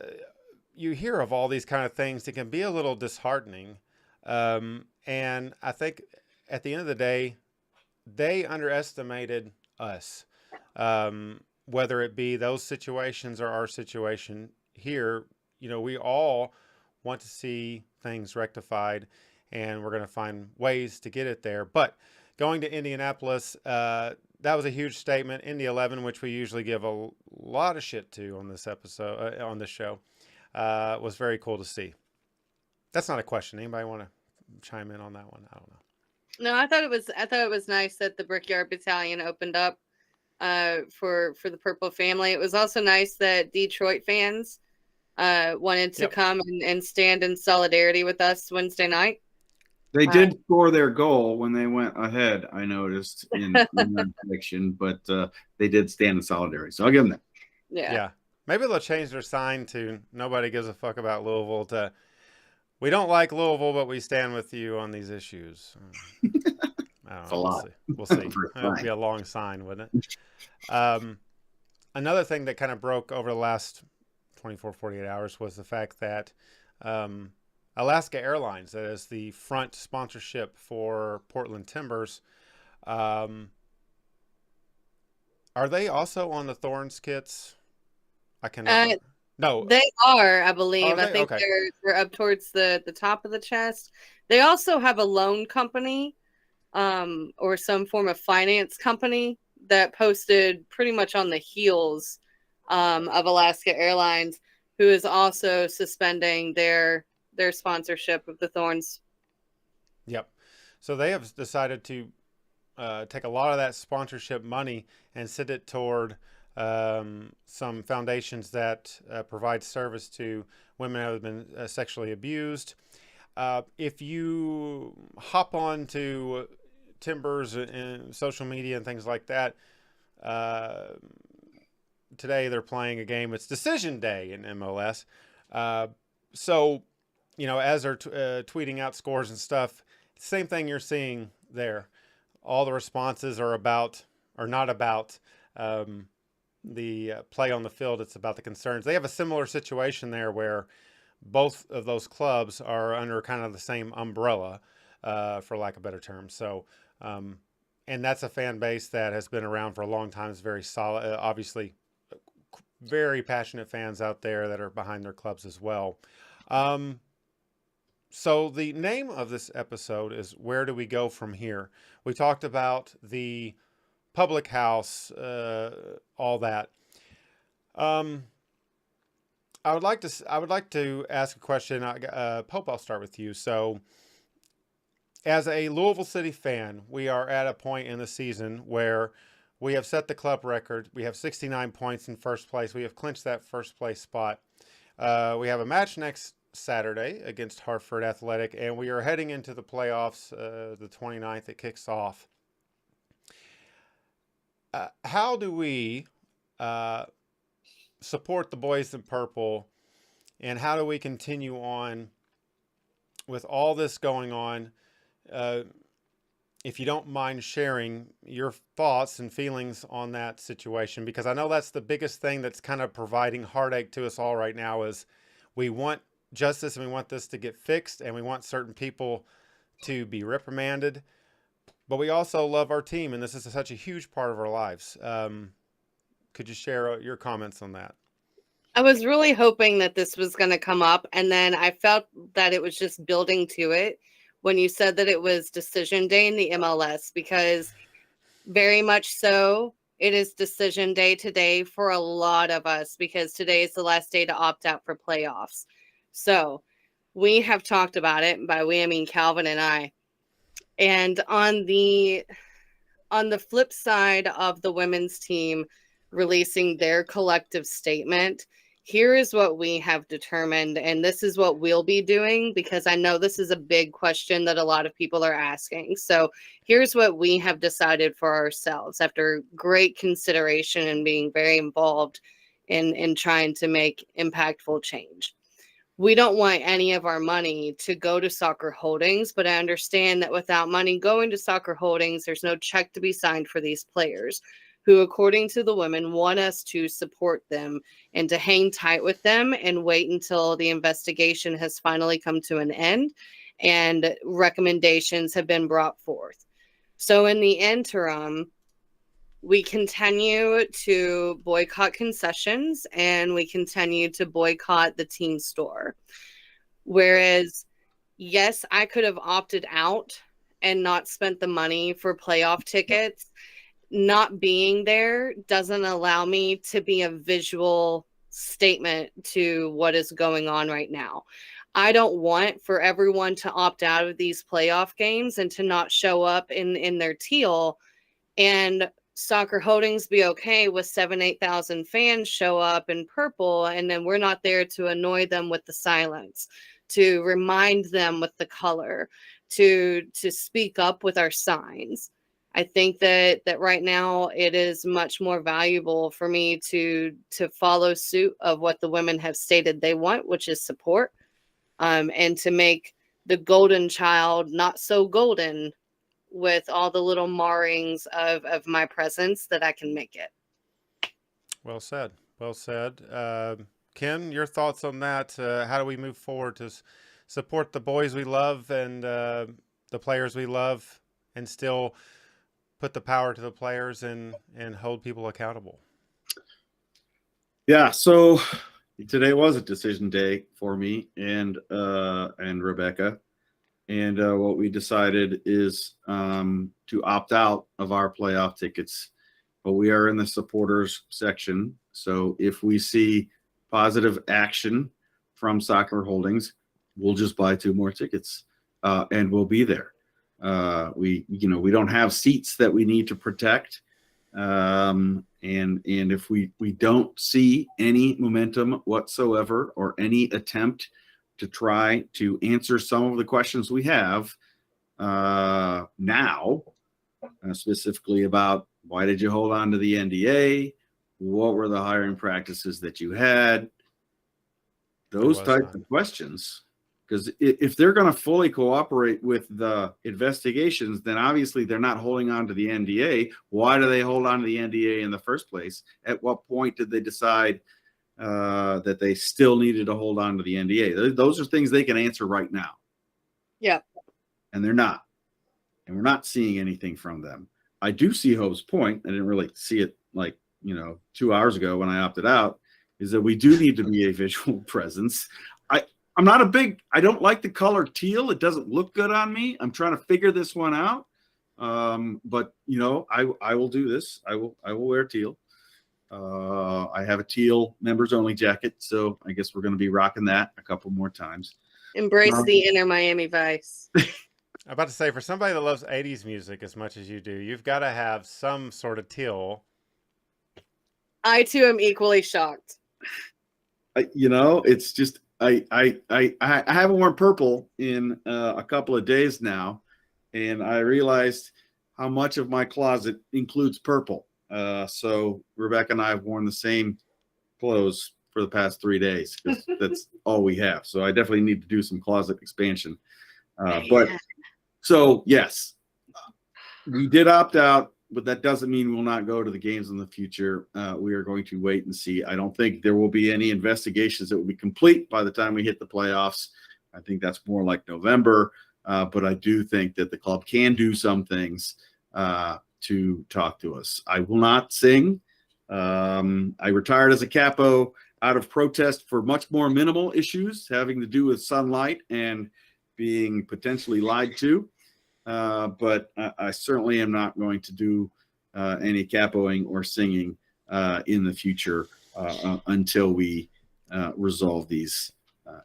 you hear of all these kind of things. It can be a little disheartening. And I think at the end of the day, they underestimated us, whether it be those situations or our situation here. We all want to see things rectified, and we're going to find ways to get it there. But going to Indianapolis, that was a huge statement. Indy 11, which we usually give a lot of shit to on this episode, on this show, was very cool to see. That's not a question. Anybody want to chime in on that one? I don't know. No, I thought it was nice that the Brickyard Battalion opened up for the Purple family. It was also nice that Detroit fans wanted to come and stand in solidarity with us Wednesday night. They did score their goal when they went ahead, I noticed in that section, but they did stand in solidarity. So I'll give them that. Yeah. Maybe they'll change their sign to "Nobody gives a fuck about Louisville" to "We don't like Louisville, but we stand with you on these issues." I don't know. We'll see. It would be a long sign, wouldn't it? Another thing that kind of broke over the last 24, 48 hours was the fact that Alaska Airlines, that is the front sponsorship for Portland Timbers, are they also on the Thorns kits? I cannot. No, they are. I believe. I think okay. they're up towards the top of the chest. They also have a loan company, or some form of finance company that posted pretty much on the heels of Alaska Airlines, who is also suspending their sponsorship of the Thorns. Yep. So they have decided to take a lot of that sponsorship money and send it toward some foundations that provide service to women who have been sexually abused. If you hop on to Timbers and social media and things like that, today they're playing a game. It's decision day in MLS. So, as they're tweeting out scores and stuff, same thing you're seeing there. All the responses are not about the play on the field. It's about the concerns. They have a similar situation there where both of those clubs are under kind of the same umbrella, for lack of a better term. So, and that's a fan base that has been around for a long time. It's very solid, obviously very passionate fans out there that are behind their clubs as well. So the name of this episode is "Where Do We Go From Here?" We talked about the public house, all that. I would like to ask a question. Pope, I'll start with you. So, as a Louisville City fan, we are at a point in the season where we have set the club record. We have 69 points in first place. We have clinched that first place spot. We have a match next Saturday against Hartford Athletic, and we are heading into the playoffs the 29th. It kicks off. How do we support the boys in purple, and how do we continue on with all this going on? If you don't mind sharing your thoughts and feelings on that situation, because I know that's the biggest thing that's kind of providing heartache to us all right now is we want justice and we want this to get fixed and we want certain people to be reprimanded, but we also love our team and this is such a huge part of our lives. Could you share your comments on that? I was really hoping that this was going to come up, and then I felt that it was just building to it when you said that it was decision day in the MLS, because very much so it is decision day today for a lot of us because today is the last day to opt out for playoffs. So we have talked about it. By we, I mean Calvin and I. And on the flip side of the women's team releasing their collective statement, here is what we have determined, and this is what we'll be doing because I know this is a big question that a lot of people are asking. So here's what we have decided for ourselves after great consideration and being very involved in trying to make impactful change. We don't want any of our money to go to Soccer Holdings, but I understand that without money going to Soccer Holdings, there's no check to be signed for these players who, according to the women, want us to support them and to hang tight with them and wait until the investigation has finally come to an end and recommendations have been brought forth. So in the interim, we continue to boycott concessions and we continue to boycott the team store. Whereas, yes, I could have opted out and not spent the money for playoff tickets. Not being there doesn't allow me to be a visual statement to what is going on right now. I don't want for everyone to opt out of these playoff games and to not show up in their teal and Soccer Holdings be okay with 8,000 fans show up in purple, and then we're not there to annoy them with the silence, to remind them with the color, to speak up with our signs. I think that right now it is much more valuable for me to follow suit of what the women have stated they want, which is support, and to make the golden child not so golden with all the little marrings of my presence that I can make it. Well said. Well said. Ken, your thoughts on that? How do we move forward to support the boys we love and the players we love and still put the power to the players and hold people accountable? Yeah, so today was a decision day for me and Rebecca. And what we decided is to opt out of our playoff tickets. But we are in the supporters section. So if we see positive action from Soccer Holdings, we'll just buy 2 more tickets and we'll be there. We don't have seats that we need to protect. And if we don't see any momentum whatsoever or any attempt to try to answer some of the questions we have now, specifically about why did you hold on to the NDA? What were the hiring practices that you had? Those types of questions. Because if they're going to fully cooperate with the investigations, then obviously they're not holding on to the NDA. Why do they hold on to the NDA in the first place? At what point did they decide that they still needed to hold on to the NDA? Those are things they can answer right now. Yeah. And they're not. And we're not seeing anything from them. I do see Hope's point. I didn't really see it 2 hours ago when I opted out, is that we do need to be a visual presence. I don't like the color teal. It doesn't look good on me. I'm trying to figure this one out. But I will do this. I will wear teal. I have a teal members only jacket, so I guess we're going to be rocking that a couple more times. Embrace the inner Miami Vice. I'm about to say, for somebody that loves 80s music as much as you do, you've got to have some sort of teal. I too am equally shocked. It's just I haven't worn purple in a couple of days now, and I realized how much of my closet includes purple. So Rebecca and I have worn the same clothes for the past 3 days because that's all we have. So I definitely need to do some closet expansion. But so yes, we did opt out, but that doesn't mean we'll not go to the games in the future. We are going to wait and see. I don't think there will be any investigations that will be complete by the time we hit the playoffs. I think that's more like November. But I do think that the club can do some things to talk to us. I will not sing. I retired as a capo out of protest for much more minimal issues having to do with sunlight and being potentially lied to. But I certainly am not going to do any capoing or singing in the future until we resolve these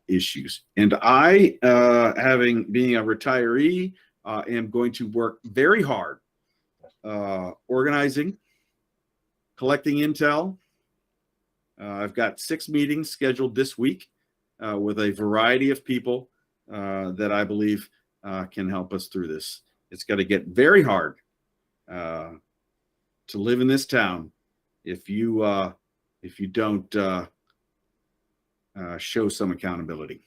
issues. And I, being a retiree, am going to work very hard organizing, collecting intel. I've got 6 meetings scheduled this week with a variety of people that I believe can help us through this. It's got to get very hard to live in this town if you don't show some accountability.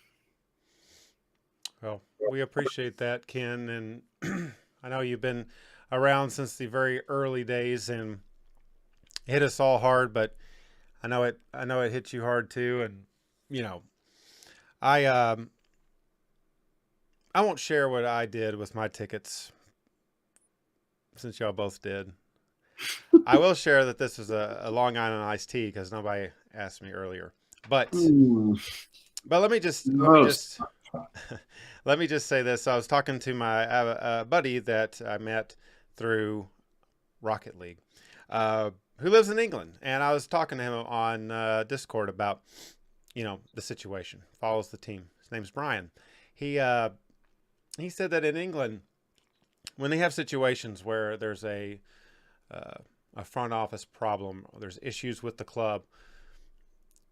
Well, we appreciate that, Ken, and I know you've been around since the very early days and hit us all hard, but I know it hit you hard too. And you know, I won't share what I did with my tickets since y'all both did. I will share that this was a Long Island iced tea because nobody asked me earlier. But let me just let me just say this. I was talking to my buddy that I met through Rocket League, who lives in England, and I was talking to him on Discord about, you know, the situation. Follows the team. His name's Brian. He said that in England, when they have situations where there's a front office problem, or there's issues with the club,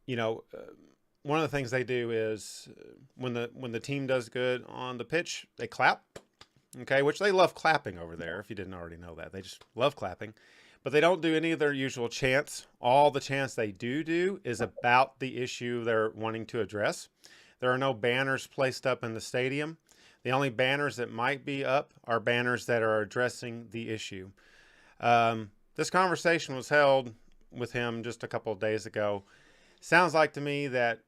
you know, one of the things they do is when the team does good on the pitch, they clap. Okay, which they love clapping over there. If you didn't already know that, they just love clapping. But they don't do any of their usual chants. All the chants they do is about the issue they're wanting to address. There are no banners placed up in the stadium. The only banners that might be up are banners that are addressing the issue. This conversation was held with him just a couple of days ago. Sounds like to me that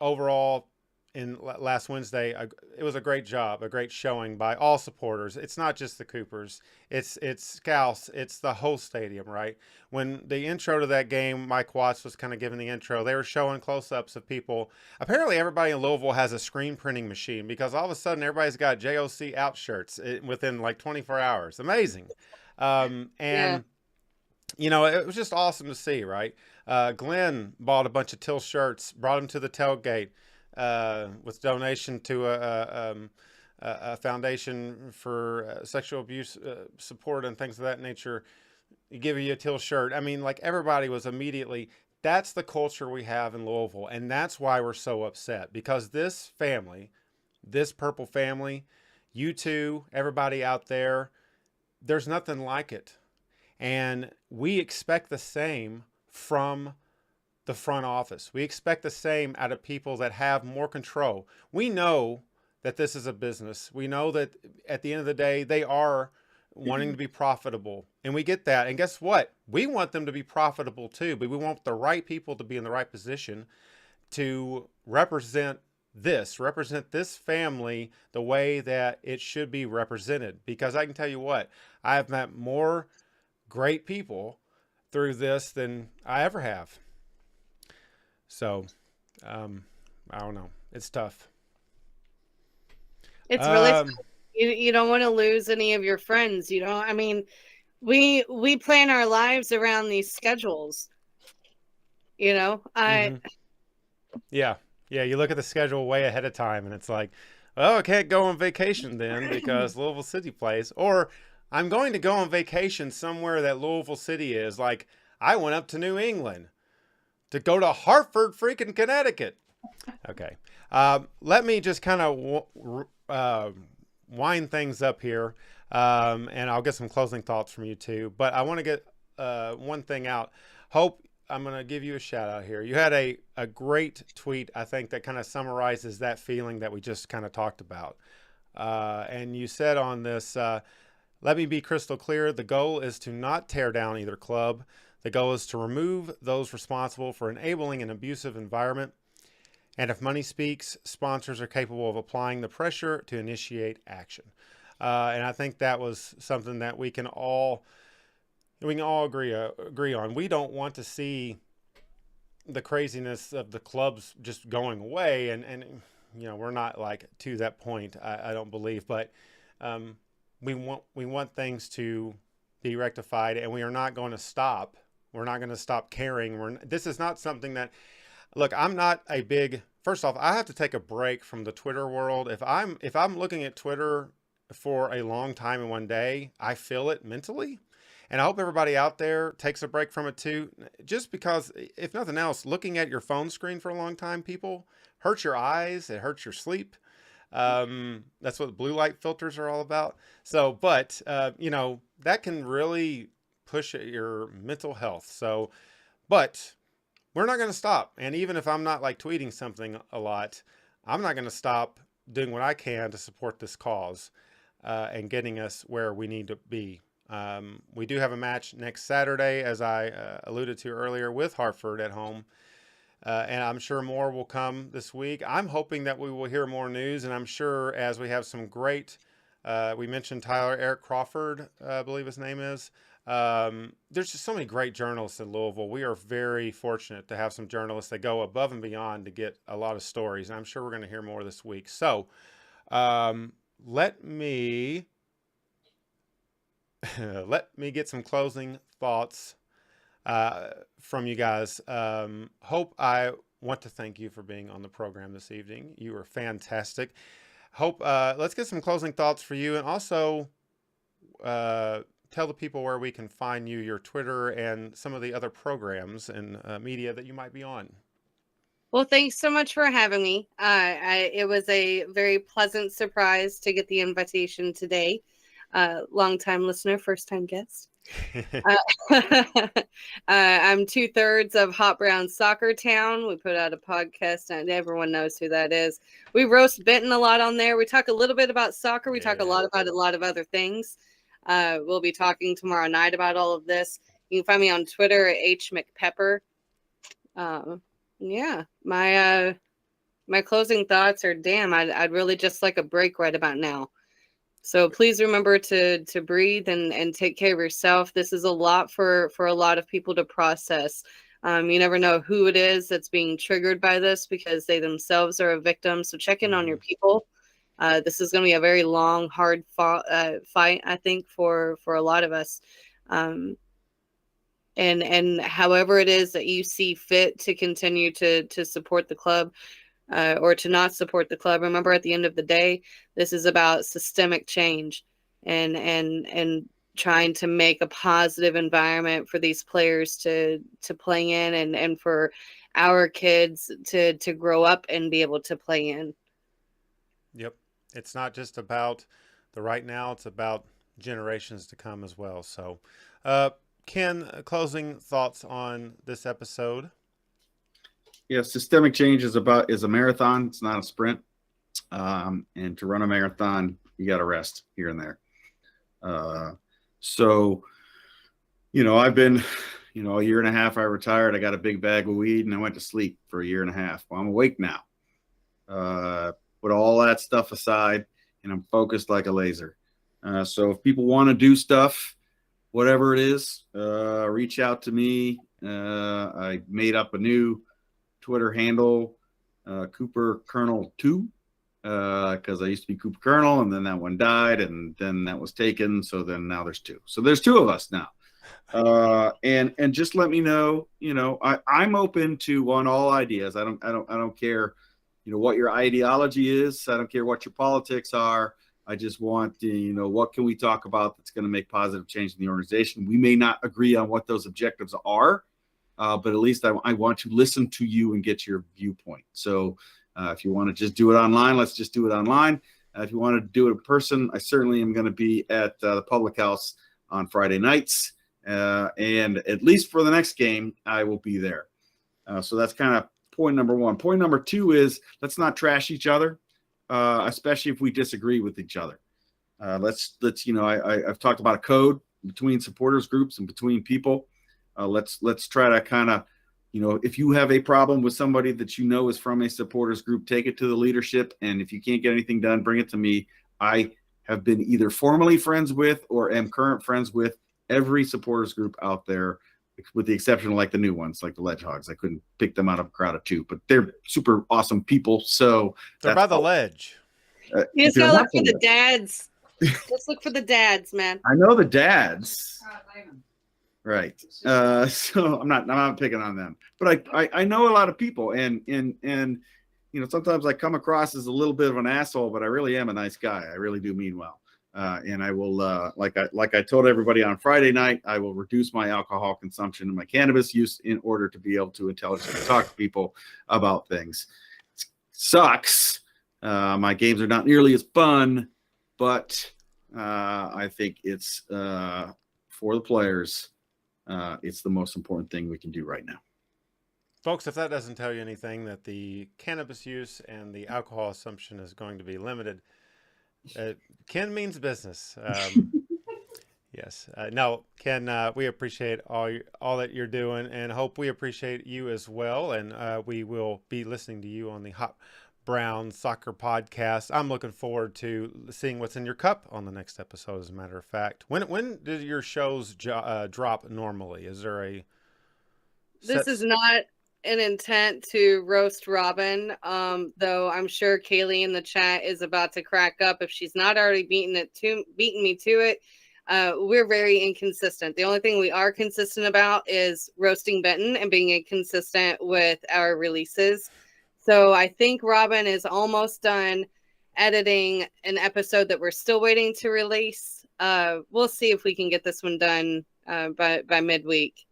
overall, in last Wednesday, it was a great job, a great showing by all supporters. It's not just the Coopers, it's Scouts, it's the whole stadium, right? When the intro to that game, Mike Watts was kind of giving the intro, they were showing close-ups of people. Apparently everybody in Louisville has a screen printing machine because all of a sudden everybody's got JOC out shirts within like 24 hours. Amazing. And you know, it was just awesome to see, right? Glenn bought a bunch of Till shirts, brought them to the tailgate, with donation to a foundation for sexual abuse support and things of that nature. Give you a Till shirt. I mean, like everybody was immediately, that's the culture we have in Louisville. And that's why we're so upset, because this family, this Purple family, you two, everybody out there, there's nothing like it. And we expect the same from the front office. We expect the same out of people that have more control. We know that this is a business. We know that at the end of the day, they are wanting to be profitable. And we get that. And guess what? We want them to be profitable too, but we want the right people to be in the right position to represent this family the way that it should be represented. Because I can tell you what, I have met more great people through this than I ever have. So, I don't know. It's tough. It's really tough. You don't want to lose any of your friends. You know, I mean, we plan our lives around these schedules. You know, Yeah. You look at the schedule way ahead of time, and it's like, oh, I can't go on vacation then because Louisville City plays, or I'm going to go on vacation somewhere that Louisville City is. Like, I went up to New England to go to Hartford, freaking Connecticut. Okay. Let me just kind of wind things up here, and I'll get some closing thoughts from you too. But I want to get one thing out. Hope, I'm going to give you a shout out here. You had a great tweet, I think, that kind of summarizes that feeling that we just kind of talked about. And you said on this, let me be crystal clear. The goal is to not tear down either club. The goal is to remove those responsible for enabling an abusive environment. And if money speaks, sponsors are capable of applying the pressure to initiate action. And I think that was something that we can all agree on. We don't want to see the craziness of the clubs just going away. And you know, we're not like to that point, I don't believe, but we want things to be rectified, and we are not going to stop. We're not going to stop caring. This is not something that, look, I'm not a big, first off, I have to take a break from the Twitter world. If I'm looking at Twitter for a long time in one day, I feel it mentally. And I hope everybody out there takes a break from it too. Just because, if nothing else, looking at your phone screen for a long time, people, hurts your eyes. It hurts your sleep. That's what blue light filters are all about. So, but, that can really push at your mental health. So, but we're not going to stop. And even if I'm not like tweeting something a lot, I'm not going to stop doing what I can to support this cause, and getting us where we need to be. We do have a match next Saturday, as I alluded to earlier, with Hartford at home. And I'm sure more will come this week. I'm hoping that we will hear more news, and I'm sure as we have some great, we mentioned Tyler Eric Crawford, I believe his name is. There's just so many great journalists in Louisville. We are very fortunate to have some journalists that go above and beyond to get a lot of stories, and I'm sure we're going to hear more this week. So let me get some closing thoughts from you guys. I want to thank you for being on the program this evening. You were fantastic. Let's get some closing thoughts for you, and also tell the people where we can find you, your Twitter, and some of the other programs and media that you might be on. Well, thanks so much for having me. It was a very pleasant surprise to get the invitation today. Long-time listener, first-time guest. I'm 2/3 of Hot Brown Soccer Town. We put out a podcast, and everyone knows who that is. We roast Benton a lot on there. We talk a little bit about soccer. We talk a lot about a lot of other things. We'll be talking tomorrow night about all of this. You can find me on Twitter at HMcPepper. Yeah, my closing thoughts are, damn, I'd really just like a break right about now. So please remember to breathe and take care of yourself. This is a lot for a lot of people to process. You never know who it is that's being triggered by this, because they themselves are a victim. So check in on your people. This is going to be a very long, hard fight, I think, for a lot of us. And however it is that you see fit to continue to support the club, or to not support the club, remember, at the end of the day, this is about systemic change and trying to make a positive environment for these players to play in, and for our kids to grow up and be able to play in. Yep. It's not just about the right now, it's about generations to come as well. So, Ken, closing thoughts on this episode? Yeah, systemic change is a marathon. It's not a sprint. And to run a marathon, you got to rest here and there. So, I've been, a year and a half. I retired. I got a big bag of weed, and I went to sleep for a year and a half. Well, I'm awake now. Put all that stuff aside, and I'm focused like a laser. So if people want to do stuff, whatever it is, reach out to me. I made up a new Twitter handle, Cooper Colonel 2, because I used to be Cooper Colonel, and then that one died, and then that was taken. So then now there's 2. So there's 2 of us now. And just let me know. I'm open to all ideas. I don't care, what your ideology is. I don't care what your politics are. I just want to, what can we talk about that's going to make positive change in the organization? We may not agree on what those objectives are. But at least I want to listen to you and get your viewpoint. So if you want to just do it online, let's just do it online. If you want to do it in person, I certainly am going to be at the Public House on Friday nights. And at least for the next game, I will be there. So that's kind of point number 1. Point number 2 is, let's not trash each other, especially if we disagree with each other. Let's I've talked about a code between supporters groups and between people. Let's try to kind of, if you have a problem with somebody that is from a supporters group, take it to the leadership. And if you can't get anything done, bring it to me. I have been either formerly friends with or am current friends with every supporters group out there, with the exception of like the new ones, like the Ledge Hogs. I couldn't pick them out of a crowd of 2, but they're super awesome people. So they're by the ledge. You just gotta look for the dads. Let's look for the dads, man. I know the dads. Right. So I'm not picking on them, but I know a lot of people, and sometimes I come across as a little bit of an asshole, but I really am a nice guy. I really do mean well. And I will, like I told everybody on Friday night, I will reduce my alcohol consumption and my cannabis use in order to be able to intelligently talk to people about things. It sucks. My games are not nearly as fun, but I think it's for the players. It's the most important thing we can do right now. Folks, if that doesn't tell you anything, that the cannabis use and the alcohol assumption is going to be limited, Ken means business. Yes. No, Ken, we appreciate all that you're doing, and hope we appreciate you as well. And we will be listening to you on the Hot Brown Soccer podcast. I'm looking forward to seeing what's in your cup on the next episode, as a matter of fact. When did your shows drop normally? Is there a... This is not an intent to roast Robin, though I'm sure Kaylee in the chat is about to crack up if she's not already beaten me to it. We're very inconsistent. The only thing we are consistent about is roasting Benton and being inconsistent with our releases. So I think Robin is almost done editing an episode that we're still waiting to release. We'll see if we can get this one done by midweek.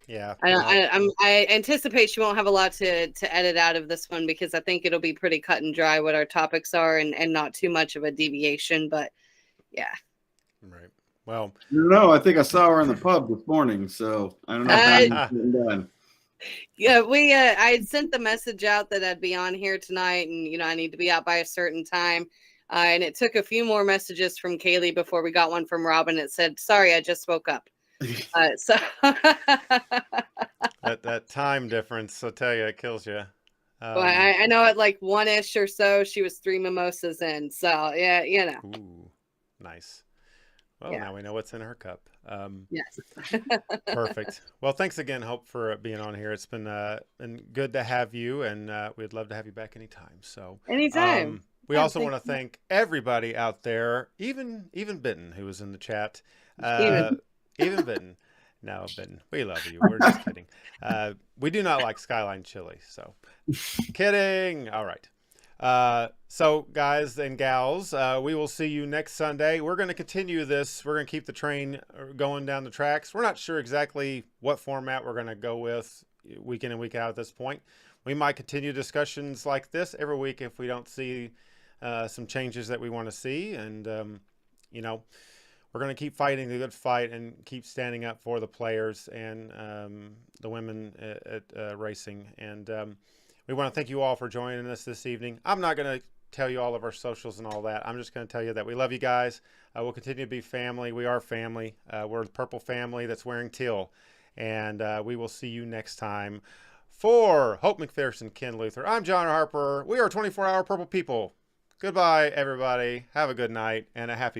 Yeah, I anticipate she won't have a lot to edit out of this one, because I think it'll be pretty cut and dry what our topics are, and not too much of a deviation. But yeah, right. Well, no, I think I saw her in the pub this morning, so I don't know if it's done. Yeah, I had sent the message out that I'd be on here tonight, and I need to be out by a certain time. And it took a few more messages from Kaylee before we got one from Robin that said, "Sorry, I just woke up." So that time difference, I'll tell you, it kills you. Well, I know at like 1-ish or so, she was 3 mimosas in. So yeah, Ooh, nice. Well, Yeah. Now we know what's in her cup. Yes. Perfect. Well, thanks again, Hope, for being on here. It's been good to have you, and we'd love to have you back anytime. So Anytime. We Yeah, also thank want to thank everybody out there, even Benton, who was in the chat. Even Benton. No, Benton, we love you. We're just kidding. We do not like Skyline chili, so kidding. All right. So guys and gals, we will see you next Sunday. We're going to continue this. We're going to keep the train going down the tracks. We're not sure exactly what format we're going to go with week in and week out at this point. We might continue discussions like this every week if we don't see some changes that we want to see. And, we're going to keep fighting the good fight and keep standing up for the players and the women at racing. And we want to thank you all for joining us this evening. I'm not going to tell you all of our socials and all that. I'm just going to tell you that we love you guys. We'll continue to be family. We are family. We're the purple family that's wearing teal. And we will see you next time. For Hope McPherson, Ken Luther, I'm John Harper. We are 24-hour Purple People. Goodbye, everybody. Have a good night and a happy week.